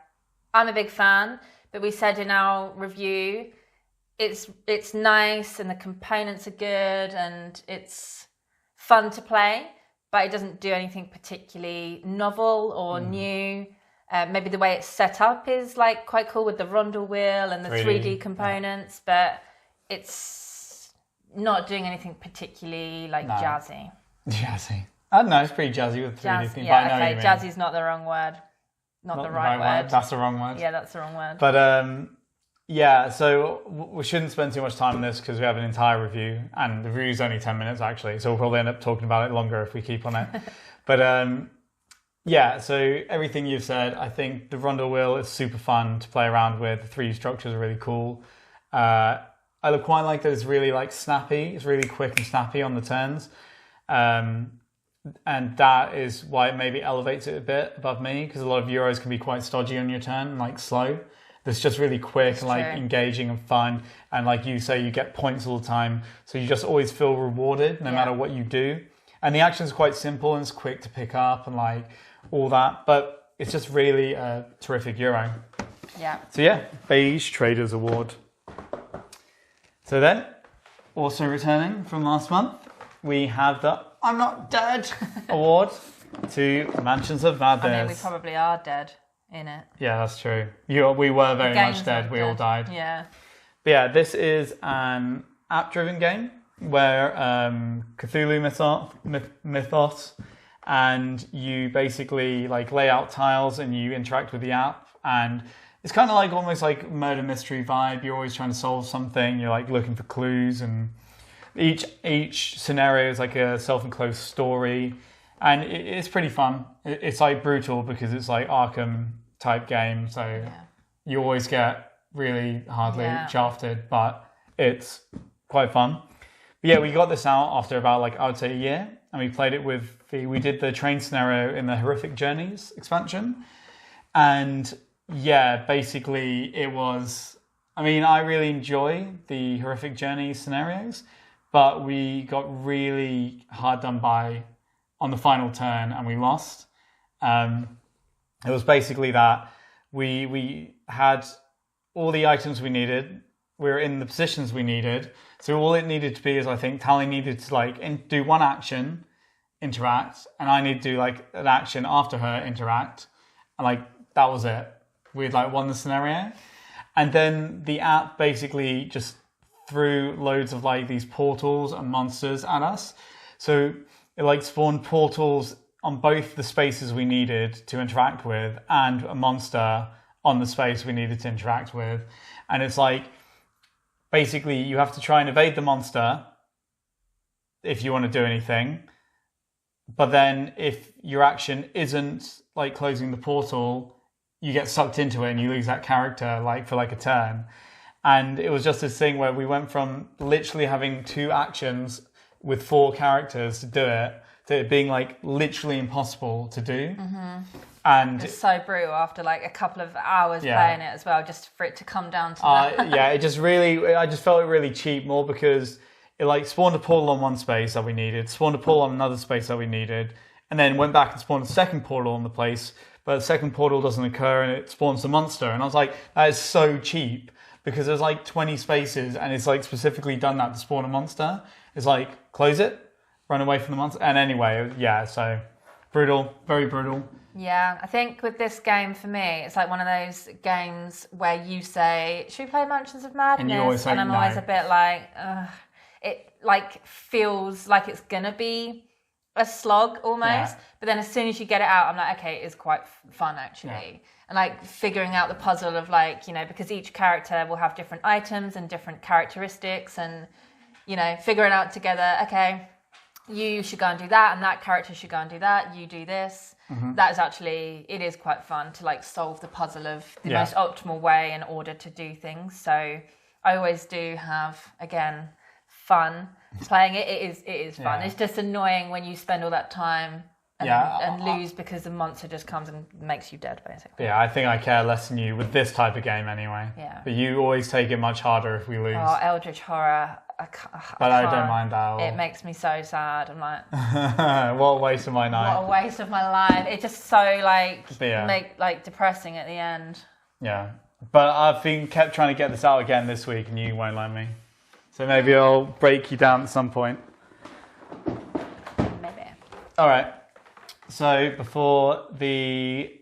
I'm a big fan. But we said in our review, it's nice and the components are good and it's fun to play, but it doesn't do anything particularly novel or new. Maybe the way it's set up is like quite cool with the rondel wheel and the 3D components, but it's not doing anything particularly jazzy. Jazzy. I don't know, it's pretty jazzy with 3D theme. Yeah, okay, jazzy's not the wrong word. Not the right word. That's the wrong word. Yeah, that's the wrong word. But so we shouldn't spend too much time on this because we have an entire review, and the review's only 10 minutes actually, so we'll probably end up talking about it longer if we keep on it. But so everything you've said, I think the rondel wheel is super fun to play around with. The 3D structures are really cool. I quite like that it's really like snappy. It's really quick and snappy on the turns. And that is why it maybe elevates it a bit above me, because a lot of Euros can be quite stodgy on your turn and like slow. It's just really quick and like engaging and fun. And like you say, you get points all the time. So you just always feel rewarded no matter what you do. And the action is quite simple and it's quick to pick up and like all that. But it's just really a terrific Euro. Yeah. So Beige Traders Award. So then, also returning from last month, we have the I'm Not Dead award to Mansions of Madness. I mean, we probably are dead in it. Yeah, that's true. We were very much dead. We all died. Yeah. But yeah, this is an app-driven game where Cthulhu mythos, and you basically like lay out tiles and you interact with the app, and it's kind of like almost like murder mystery vibe. You're always trying to solve something. You're like looking for clues, and each scenario is like a self-enclosed story, and it's pretty fun. It's like brutal because it's like Arkham type game, so you always get really hardly shafted, but it's quite fun. But yeah, we got this out after about like I would say a year, and we played it with we did the train scenario in the Horrific Journeys expansion, and basically it was. I mean, I really enjoy the Horrific Journeys scenarios, but we got really hard done by on the final turn and we lost. It was basically that we had all the items we needed. We were in the positions we needed. So all it needed to be is, I think, Tally needed to like do one action, interact, and I need to do like an action after her, interact. And like, that was it. We'd like won the scenario. And then the app basically just threw loads of like these portals and monsters at us. So it like spawned portals on both the spaces we needed to interact with and a monster on the space we needed to interact with. And it's like, basically you have to try and evade the monster if you want to do anything. But then if your action isn't like closing the portal, you get sucked into it and you lose that character like for like a turn. And it was just this thing where we went from literally having 2 actions with 4 characters to do it to it being like literally impossible to do. Mm-hmm. And it's so brutal after like a couple of hours playing it as well, just for it to come down to that. It just really, I just felt it really cheap more because it like spawned a portal on one space that we needed, spawned a portal on another space that we needed, and then went back and spawned a second portal on the place but the second portal doesn't occur and it spawns a monster. And I was like, that is so cheap because there's like 20 spaces and it's like specifically done that to spawn a monster. It's like, close it, run away from the monster. And anyway, yeah, so brutal, very brutal. Yeah, I think with this game, for me, it's like one of those games where you say, should we play Mansions of Madness? And you always say and I'm no. always a bit like, ugh. It like feels like it's going to be a slog almost. Yeah. But then as soon as you get it out, I'm like, okay, it is quite fun actually. Yeah. And like figuring out the puzzle of like, you know, because each character will have different items and different characteristics and, you know, figuring out together, okay, you should go and do that and that character should go and do that, you do this. Mm-hmm. That is actually, it is quite fun to like solve the puzzle of the most optimal way in order to do things. So I always do have, again, fun playing it. It is fun. It's just annoying when you spend all that time and lose because the monster just comes and makes you dead, basically. Yeah, I think I care less than you with this type of game anyway. Yeah. But you always take it much harder if we lose. Oh, Eldritch Horror. I don't mind that at all. It makes me so sad. I'm like, what a waste of my night. What a waste of my life. It's just so like depressing at the end. Yeah, but I've been kept trying to get this out again this week, and you won't let me. So maybe I'll break you down at some point. Maybe. All right. So before the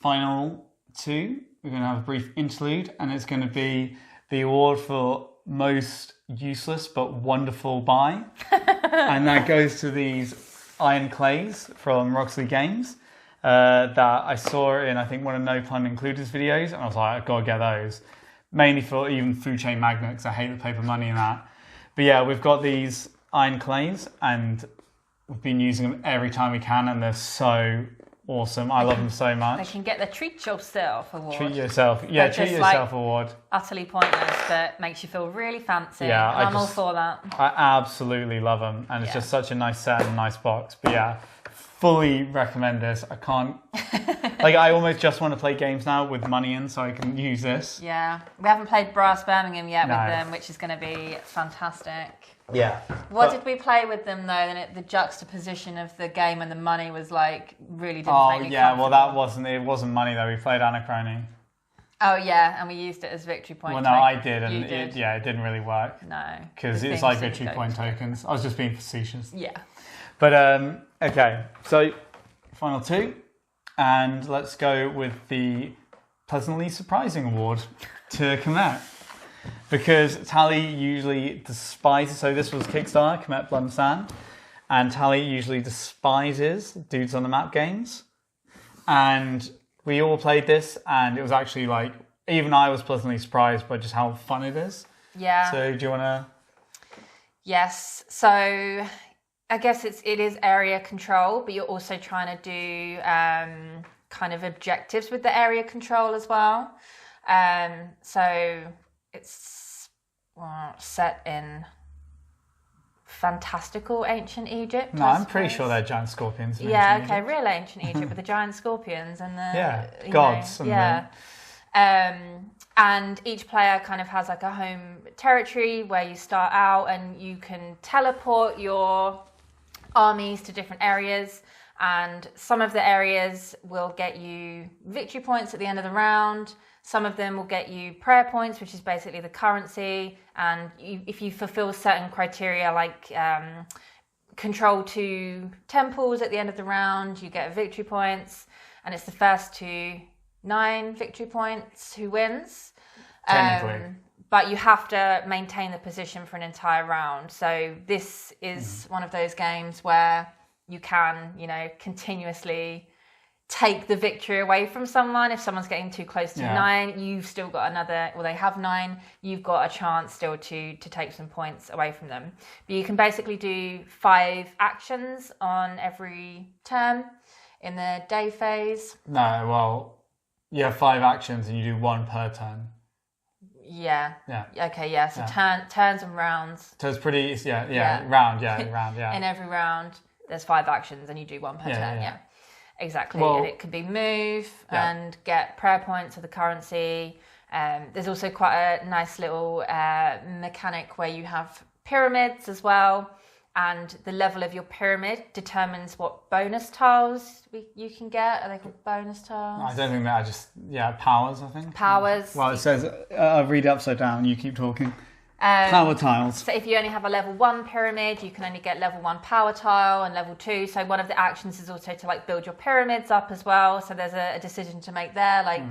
final two, we're going to have a brief interlude, and it's going to be the award for most useless but wonderful buy. And that goes to these iron clays from Roxley Games that I saw in, I think, one of No Pun Included's videos, and I was like, I've got to get those. Mainly for even food chain magnets. I hate the paper money in that. But yeah, we've got these iron clays and we've been using them every time we can, and they're so awesome. I love them so much. They can get the Treat Yourself award. Treat yourself. Yeah, treat yourself award. Utterly pointless, but makes you feel really fancy. Yeah, I'm all for that. I absolutely love them, and it's just such a nice set and nice box. But yeah, fully recommend this. I can't... like, I almost just want to play games now with money in so I can use this. Yeah. We haven't played Brass Birmingham yet with them, which is going to be fantastic. Yeah. What did we play with them though? And the juxtaposition of the game and the money was like really didn't make me comfortable. Well, it wasn't money though. We played Anachrony. Oh yeah, and we used it as victory point. Well, no, I did, and it didn't really work. No, because it's like victory point tokens. I was just being facetious. Yeah. But okay, so final two, and let's go with the pleasantly surprising award to Komet. Because Tally usually despises, so this was Kickstarter, Komet Blood and Sand, and Tally usually despises Dudes on the Map games. And we all played this, and it was actually like, even I was pleasantly surprised by just how fun it is. Yeah. So do you want to... Yes, so I guess it is area control, but you're also trying to do kind of objectives with the area control as well. So... It's set in fantastical ancient Egypt. No, I'm pretty sure they're giant scorpions. Yeah, okay, real ancient Egypt with the giant scorpions and the gods. And each player kind of has like a home territory where you start out, and you can teleport your armies to different areas. And some of the areas will get you victory points at the end of the round. Some of them will get you prayer points, which is basically the currency. And if you fulfill certain criteria, like control 2 temples at the end of the round, you get victory points. And it's the first to 9 victory points who wins. Technically. But you have to maintain the position for an entire round. So this is one of those games where you can, continuously take the victory away from someone. If someone's getting too close to 9, you've still got another, they have 9, you've got a chance still to take some points away from them. But you can basically do 5 actions on every turn in the day phase. No, well, you have 5 actions and you do 1 per turn. Yeah. Okay, yeah. So turns and rounds. So it's pretty, round. In every round, there's 5 actions and you do 1 per turn, yeah. Exactly. Well, and it could be move and get prayer points of the currency. There's also quite a nice little mechanic where you have pyramids as well. and the level of your pyramid determines what bonus tiles you can get. Are they called bonus tiles? I don't think that. Powers, I think. Powers. Well, it says, I'll read it upside down, you keep talking. Power tiles. So if you only have a level 1 pyramid, you can only get level 1 power tile and level 2. So one of the actions is also to like build your pyramids up as well. So there's a decision to make there. Like,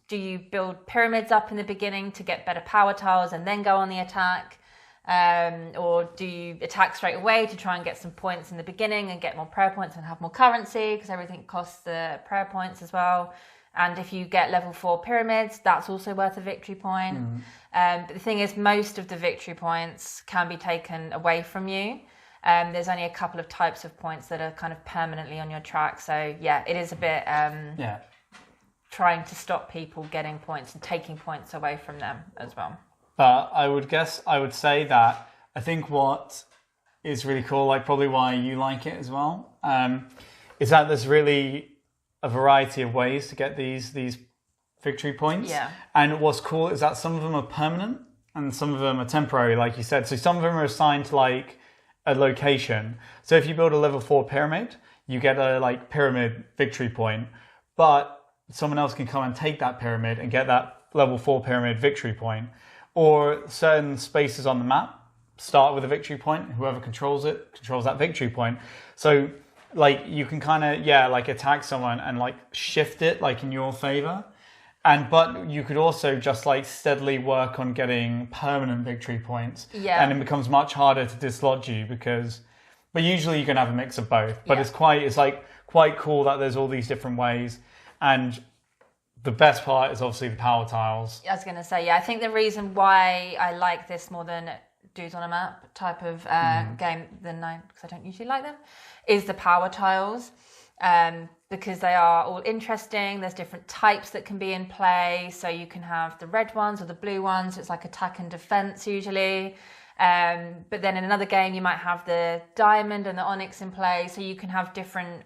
do you build pyramids up in the beginning to get better power tiles and then go on the attack? Or do you attack straight away to try and get some points in the beginning and get more prayer points and have more currency, because everything costs the prayer points as well. And if you get level 4 pyramids, that's also worth a victory point. But the thing is, most of the victory points can be taken away from you. There's only a couple of types of points that are kind of permanently on your track. So yeah, it is a bit trying to stop people getting points and taking points away from them as well. But I would say that I think what is really cool, like probably why you like it as well, is that there's really a variety of ways to get these victory points. Yeah. And what's cool is that some of them are permanent and some of them are temporary, like you said. So some of them are assigned to like a location. So if you build a level 4 pyramid, you get a like pyramid victory point, but someone else can come and take that pyramid and get that level 4 pyramid victory point. Or certain spaces on the map start with a victory point. Whoever controls it controls that victory point. So like you can kind of like attack someone and like shift it like in your favor, but you could also just like steadily work on getting permanent victory points, and it becomes much harder to dislodge you but usually you can have a mix of both. But it's quite cool that there's all these different ways. And the best part is obviously the power tiles. I was going to say, I think the reason why I like this more than Dudes on a Map type of game because I don't usually like them, is the power tiles, because they are all interesting. There's different types that can be in play. So you can have the red ones or the blue ones. It's like attack and defense usually. But then in another game, you might have the diamond and the onyx in play. So you can have different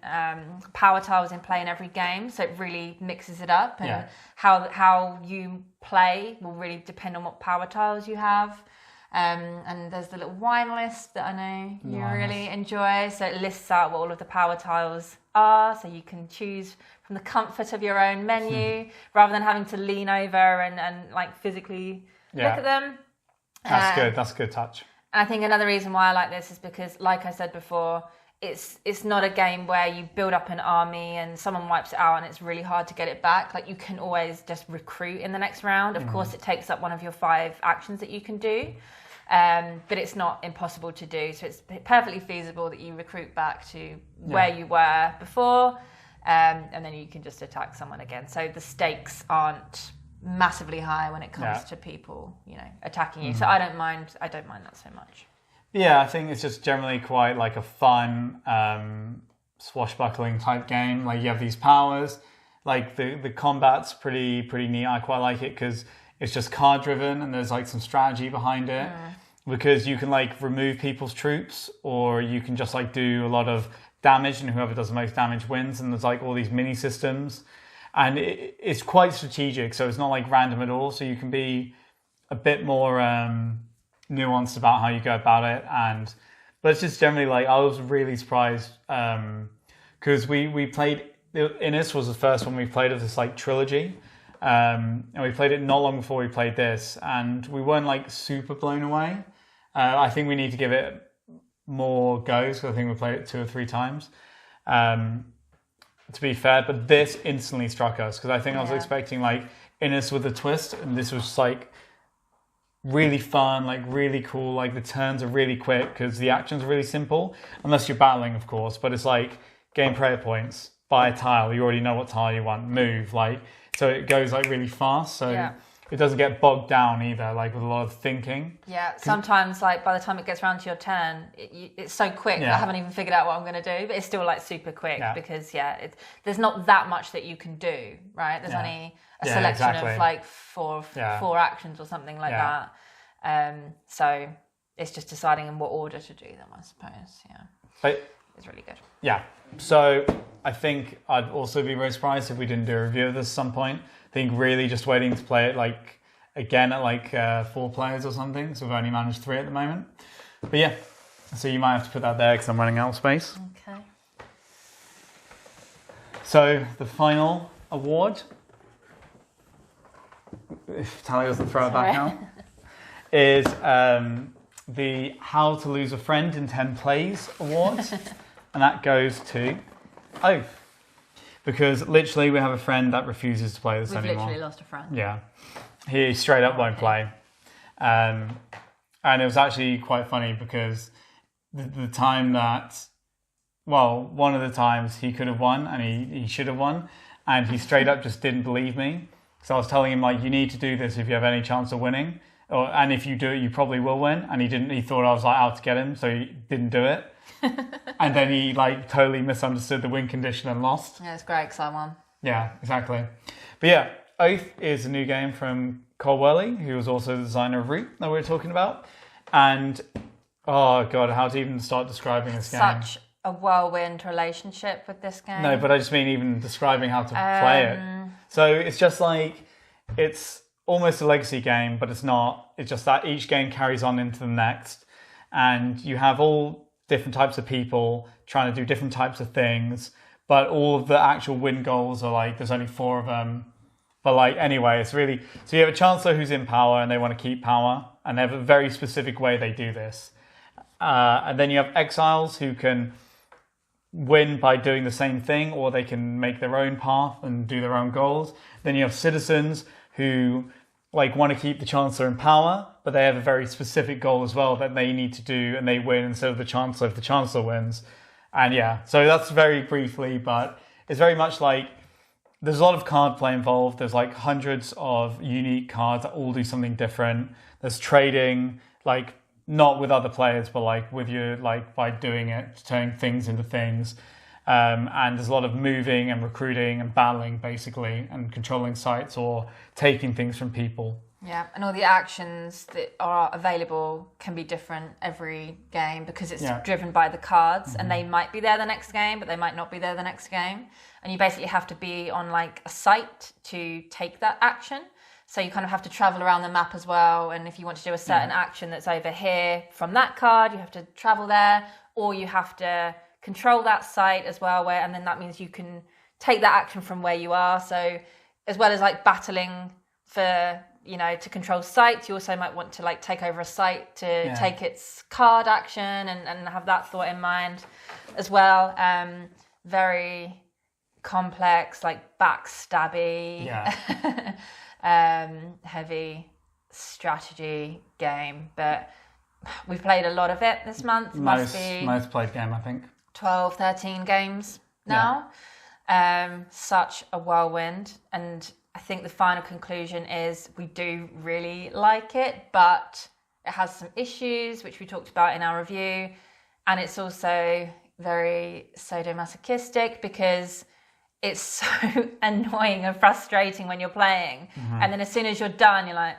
power tiles in play in every game. So it really mixes it up. And how you play will really depend on what power tiles you have. And there's the little wine list that I know you really enjoy. So it lists out what all of the power tiles are, so you can choose from the comfort of your own menu rather than having to lean over and like physically look at them. That's good. That's a good touch. I think another reason why I like this is because, like I said before, it's not a game where you build up an army and someone wipes it out and it's really hard to get it back. Like, you can always just recruit in the next round. Of course, it takes up one of your 5 actions that you can do, but it's not impossible to do. So it's perfectly feasible that you recruit back to where you were before, and then you can just attack someone again. So the stakes aren't massively high when it comes to people, attacking you. So I don't mind that so much. Yeah, I think it's just generally quite like a fun swashbuckling type game. Like, you have these powers, like the combat's pretty neat. I quite like it because it's just card driven and there's like some strategy behind it, because you can like remove people's troops, or you can just like do a lot of damage and whoever does the most damage wins. And there's like all these mini systems, and it's quite strategic, so it's not like random at all. So you can be a bit more nuanced about how you go about it. But it's just generally like, I was really surprised because we played, Innis was the first one we played of this like trilogy, and we played it not long before we played this, and we weren't like super blown away. I think we need to give it more goes, because I think we played it 2 or 3 times, to be fair. But this instantly struck us, because I think I was expecting like Innis with a twist, and this was like really fun, like really cool. Like, the turns are really quick because the actions are really simple, unless you're battling, of course. But it's like gain prayer points, buy a tile, you already know what tile you want, move, like, so it goes like really fast. So it doesn't get bogged down either, like with a lot of thinking. Yeah, sometimes like by the time it gets around to your turn, it's so quick that I haven't even figured out what I'm going to do, but it's still like super quick because there's not that much that you can do, right? There's only a selection of like four actions or something like that. So it's just deciding in what order to do them, I suppose. But it's really good. Yeah. So I think I'd also be very surprised if we didn't do a review of this at some point. I think really just waiting to play it like again at like 4 players or something. So we've only managed 3 at the moment. But yeah, So you might have to put that there because I'm running out of space. Okay. So the final award, if Tally doesn't throw it back out, is the How to Lose a Friend in 10 Plays award. And that goes to Oath. Because literally we have a friend that refuses to play this anymore. We've literally lost a friend. Yeah. He straight up won't play. And it was actually quite funny because the time that, well, one of the times he could have won and he should have won. And he straight up just didn't believe me. So I was telling him, like, you need to do this if you have any chance of winning. And if you do it, you probably will win. And he didn't. He thought I was like out to get him, so he didn't do it. And then he like totally misunderstood the win condition and lost. Yeah, it's great because I won. Yeah, exactly. But yeah, Oath is a new game from Cole Worley, who was also the designer of Root that we were talking about. And oh god, how to even start describing this game? Such a whirlwind relationship with this game. No, but I just mean even describing how to play it. So it's just like it's almost a legacy game, but it's not. It's just that each game carries on into the next, and you have all different types of people trying to do different types of things, but all of the actual win goals are like, there's only 4 of them. But like, anyway, it's really, so you have a Chancellor who's in power and they want to keep power, and they have a very specific way they do this. And then you have exiles who can win by doing the same thing, or they can make their own path and do their own goals. Then you have citizens who like want to keep the Chancellor in power, but they have a very specific goal as well that they need to do, and they win instead of the Chancellor if the Chancellor wins. And yeah, so that's very briefly, but it's very much like there's a lot of card play involved. There's like hundreds of unique cards that all do something different. There's trading, like not with other players, but like with you, like by doing it, turning things into things. And there's a lot of moving and recruiting and battling, basically, and controlling sites or taking things from people. Yeah, and all the actions that are available can be different every game because it's driven by the cards, and they might be there the next game, but they might not be there the next game. And you basically have to be on like a site to take that action. So you kind of have to travel around the map as well. And if you want to do a certain action that's over here from that card, you have to travel there, or you have to control that site as well, and then that means you can take that action from where you are. So as well as like battling for, to control sites, you also might want to like take over a site to take its card action and have that thought in mind as well. Very complex, like backstabby, heavy strategy game, but we've played a lot of it this month. Most played game, I think. 12, 13 games now. Such a whirlwind. And I think the final conclusion is we do really like it, but it has some issues, which we talked about in our review. And it's also very sadomasochistic because it's so annoying and frustrating when you're playing. And then as soon as you're done, you're like,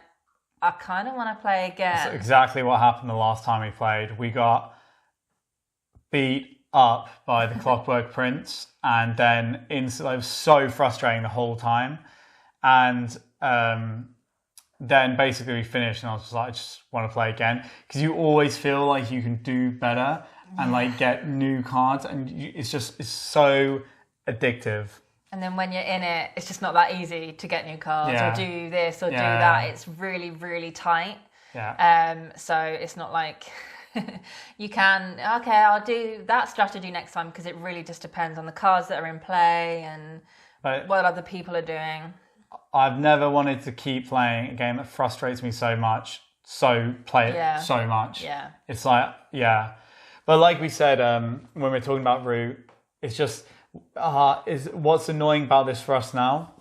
I kind of want to play again. That's exactly what happened the last time we played. We got beat up by the Clockwork Prince, and then it was so frustrating the whole time. And then basically we finished, and I was just like, I just want to play again, because you always feel like you can do better and like get new cards, and it's so addictive. And then when you're in it, it's just not that easy to get new cards or do this or do that. It's really, really tight. So it's not like you can, okay, I'll do that strategy next time, because it really just depends on the cards that are in play and what other people are doing. I've never wanted to keep playing a game that frustrates me so much, so play it so much. It's like, But like we said, when we were talking about Root, it's just, what's annoying about this for us now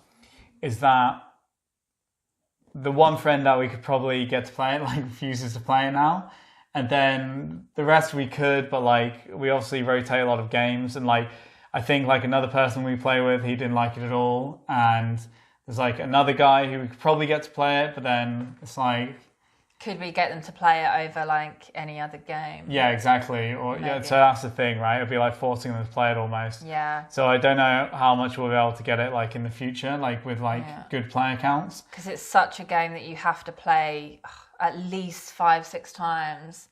is that the one friend that we could probably get to play it, like, refuses to play it now. And then the rest we could, but like, we obviously rotate a lot of games. And like, I think like another person we play with, he didn't like it at all. And there's like another guy who we could probably get to play it, but then it's like, could we get them to play it over like any other game? Yeah, exactly. Or so that's the thing, right? It'd be like forcing them to play it almost. Yeah. So I don't know how much we'll be able to get it like in the future, like with like good player counts. Because it's such a game that you have to play at least 5-6 times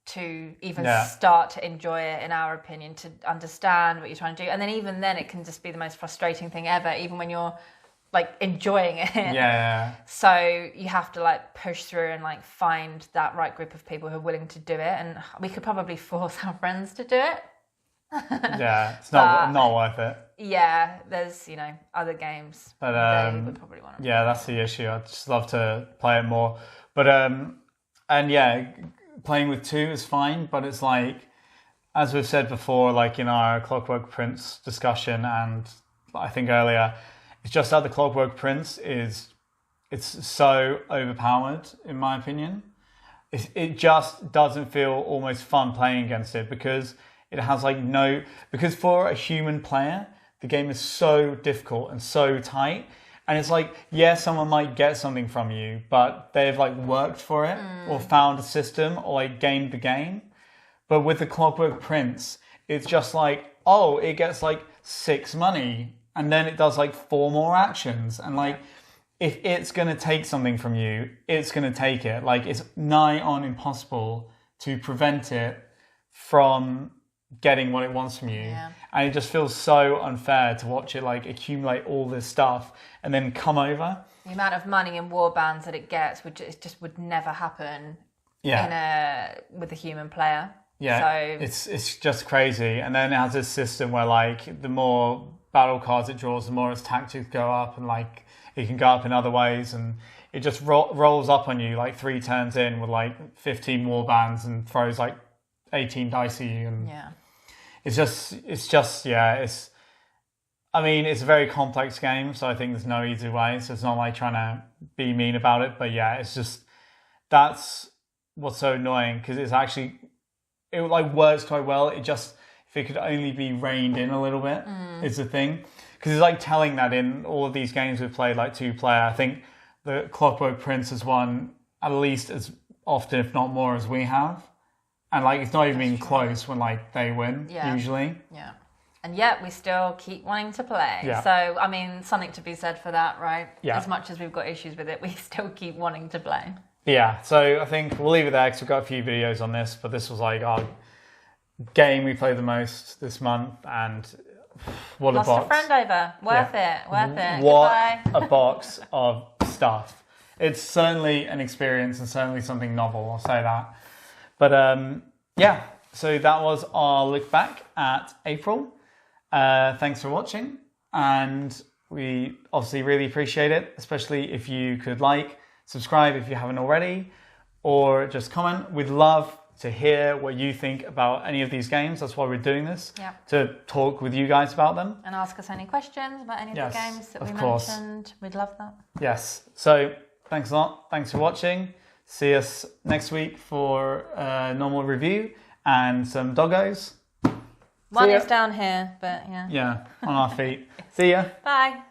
to even start to enjoy it, in our opinion, to understand what you're trying to do. And then even then it can just be the most frustrating thing ever, even when you're like enjoying it. Yeah. So you have to like push through and like find that right group of people who are willing to do it. And we could probably force our friends to do it. Yeah, it's not worth it. Yeah, there's, you know, other games but they would probably want to play. That's the issue. I'd just love to play it more. But and yeah, playing with two is fine, but it's like, as we've said before, like in our Clockwork Prince discussion, and I think earlier, it's just that the Clockwork Prince it's so overpowered, in my opinion. It just doesn't feel almost fun playing against it, because it has like because for a human player, the game is so difficult and so tight. And it's like, yeah, someone might get something from you, but they've like worked for it or found a system or like gamed the game. But with the Clockwork Prince, it's just like, oh, it gets like 6 money and then it does like 4 more actions. And like, if it's going to take something from you, it's going to take it. Like, it's nigh on impossible to prevent it from getting what it wants from you. Yeah. And it just feels so unfair to watch it like accumulate all this stuff and then come over. The amount of money and warbands that it gets would never happen with a human player. Yeah, so it's just crazy. And then it has this system where like the more battle cards it draws, the more its tactics go up, and like it can go up in other ways, and it just rolls up on you like 3 turns in with like 15 warbands and throws like 18 dice at you. And it's I mean, it's a very complex game, so I think there's no easy way. So it's not like trying to be mean about it, but yeah, it's just, that's what's so annoying, because it's actually, it like works quite well. It just, if it could only be reined in a little bit, is the thing. Because it's like telling that in all of these games we've played, like 2-player, I think the Clockwork Prince has won at least as often, if not more, as we have. And like, it's not even being close when like they win, usually. Yeah. And yet we still keep wanting to play. Yeah. So, I mean, something to be said for that, right? Yeah. As much as we've got issues with it, we still keep wanting to play. Yeah, so I think we'll leave it there because we've got a few videos on this, but this was like our game we played the most this month, and what a box. Lost a friend over. Worth it. What Goodbye. a box of stuff. It's certainly an experience and certainly something novel, I'll say that. But yeah, so that was our look back at April. Thanks for watching, and we obviously really appreciate it, especially if you could like, subscribe if you haven't already, or just comment. We'd love to hear what you think about any of these games. That's why we're doing this, to talk with you guys about them. And ask us any questions about any of the games that we mentioned. We'd love that. Yes. So thanks a lot. Thanks for watching. See us next week for a normal review and some doggos. One is down here, but yeah. Yeah, on our feet. See ya. Bye.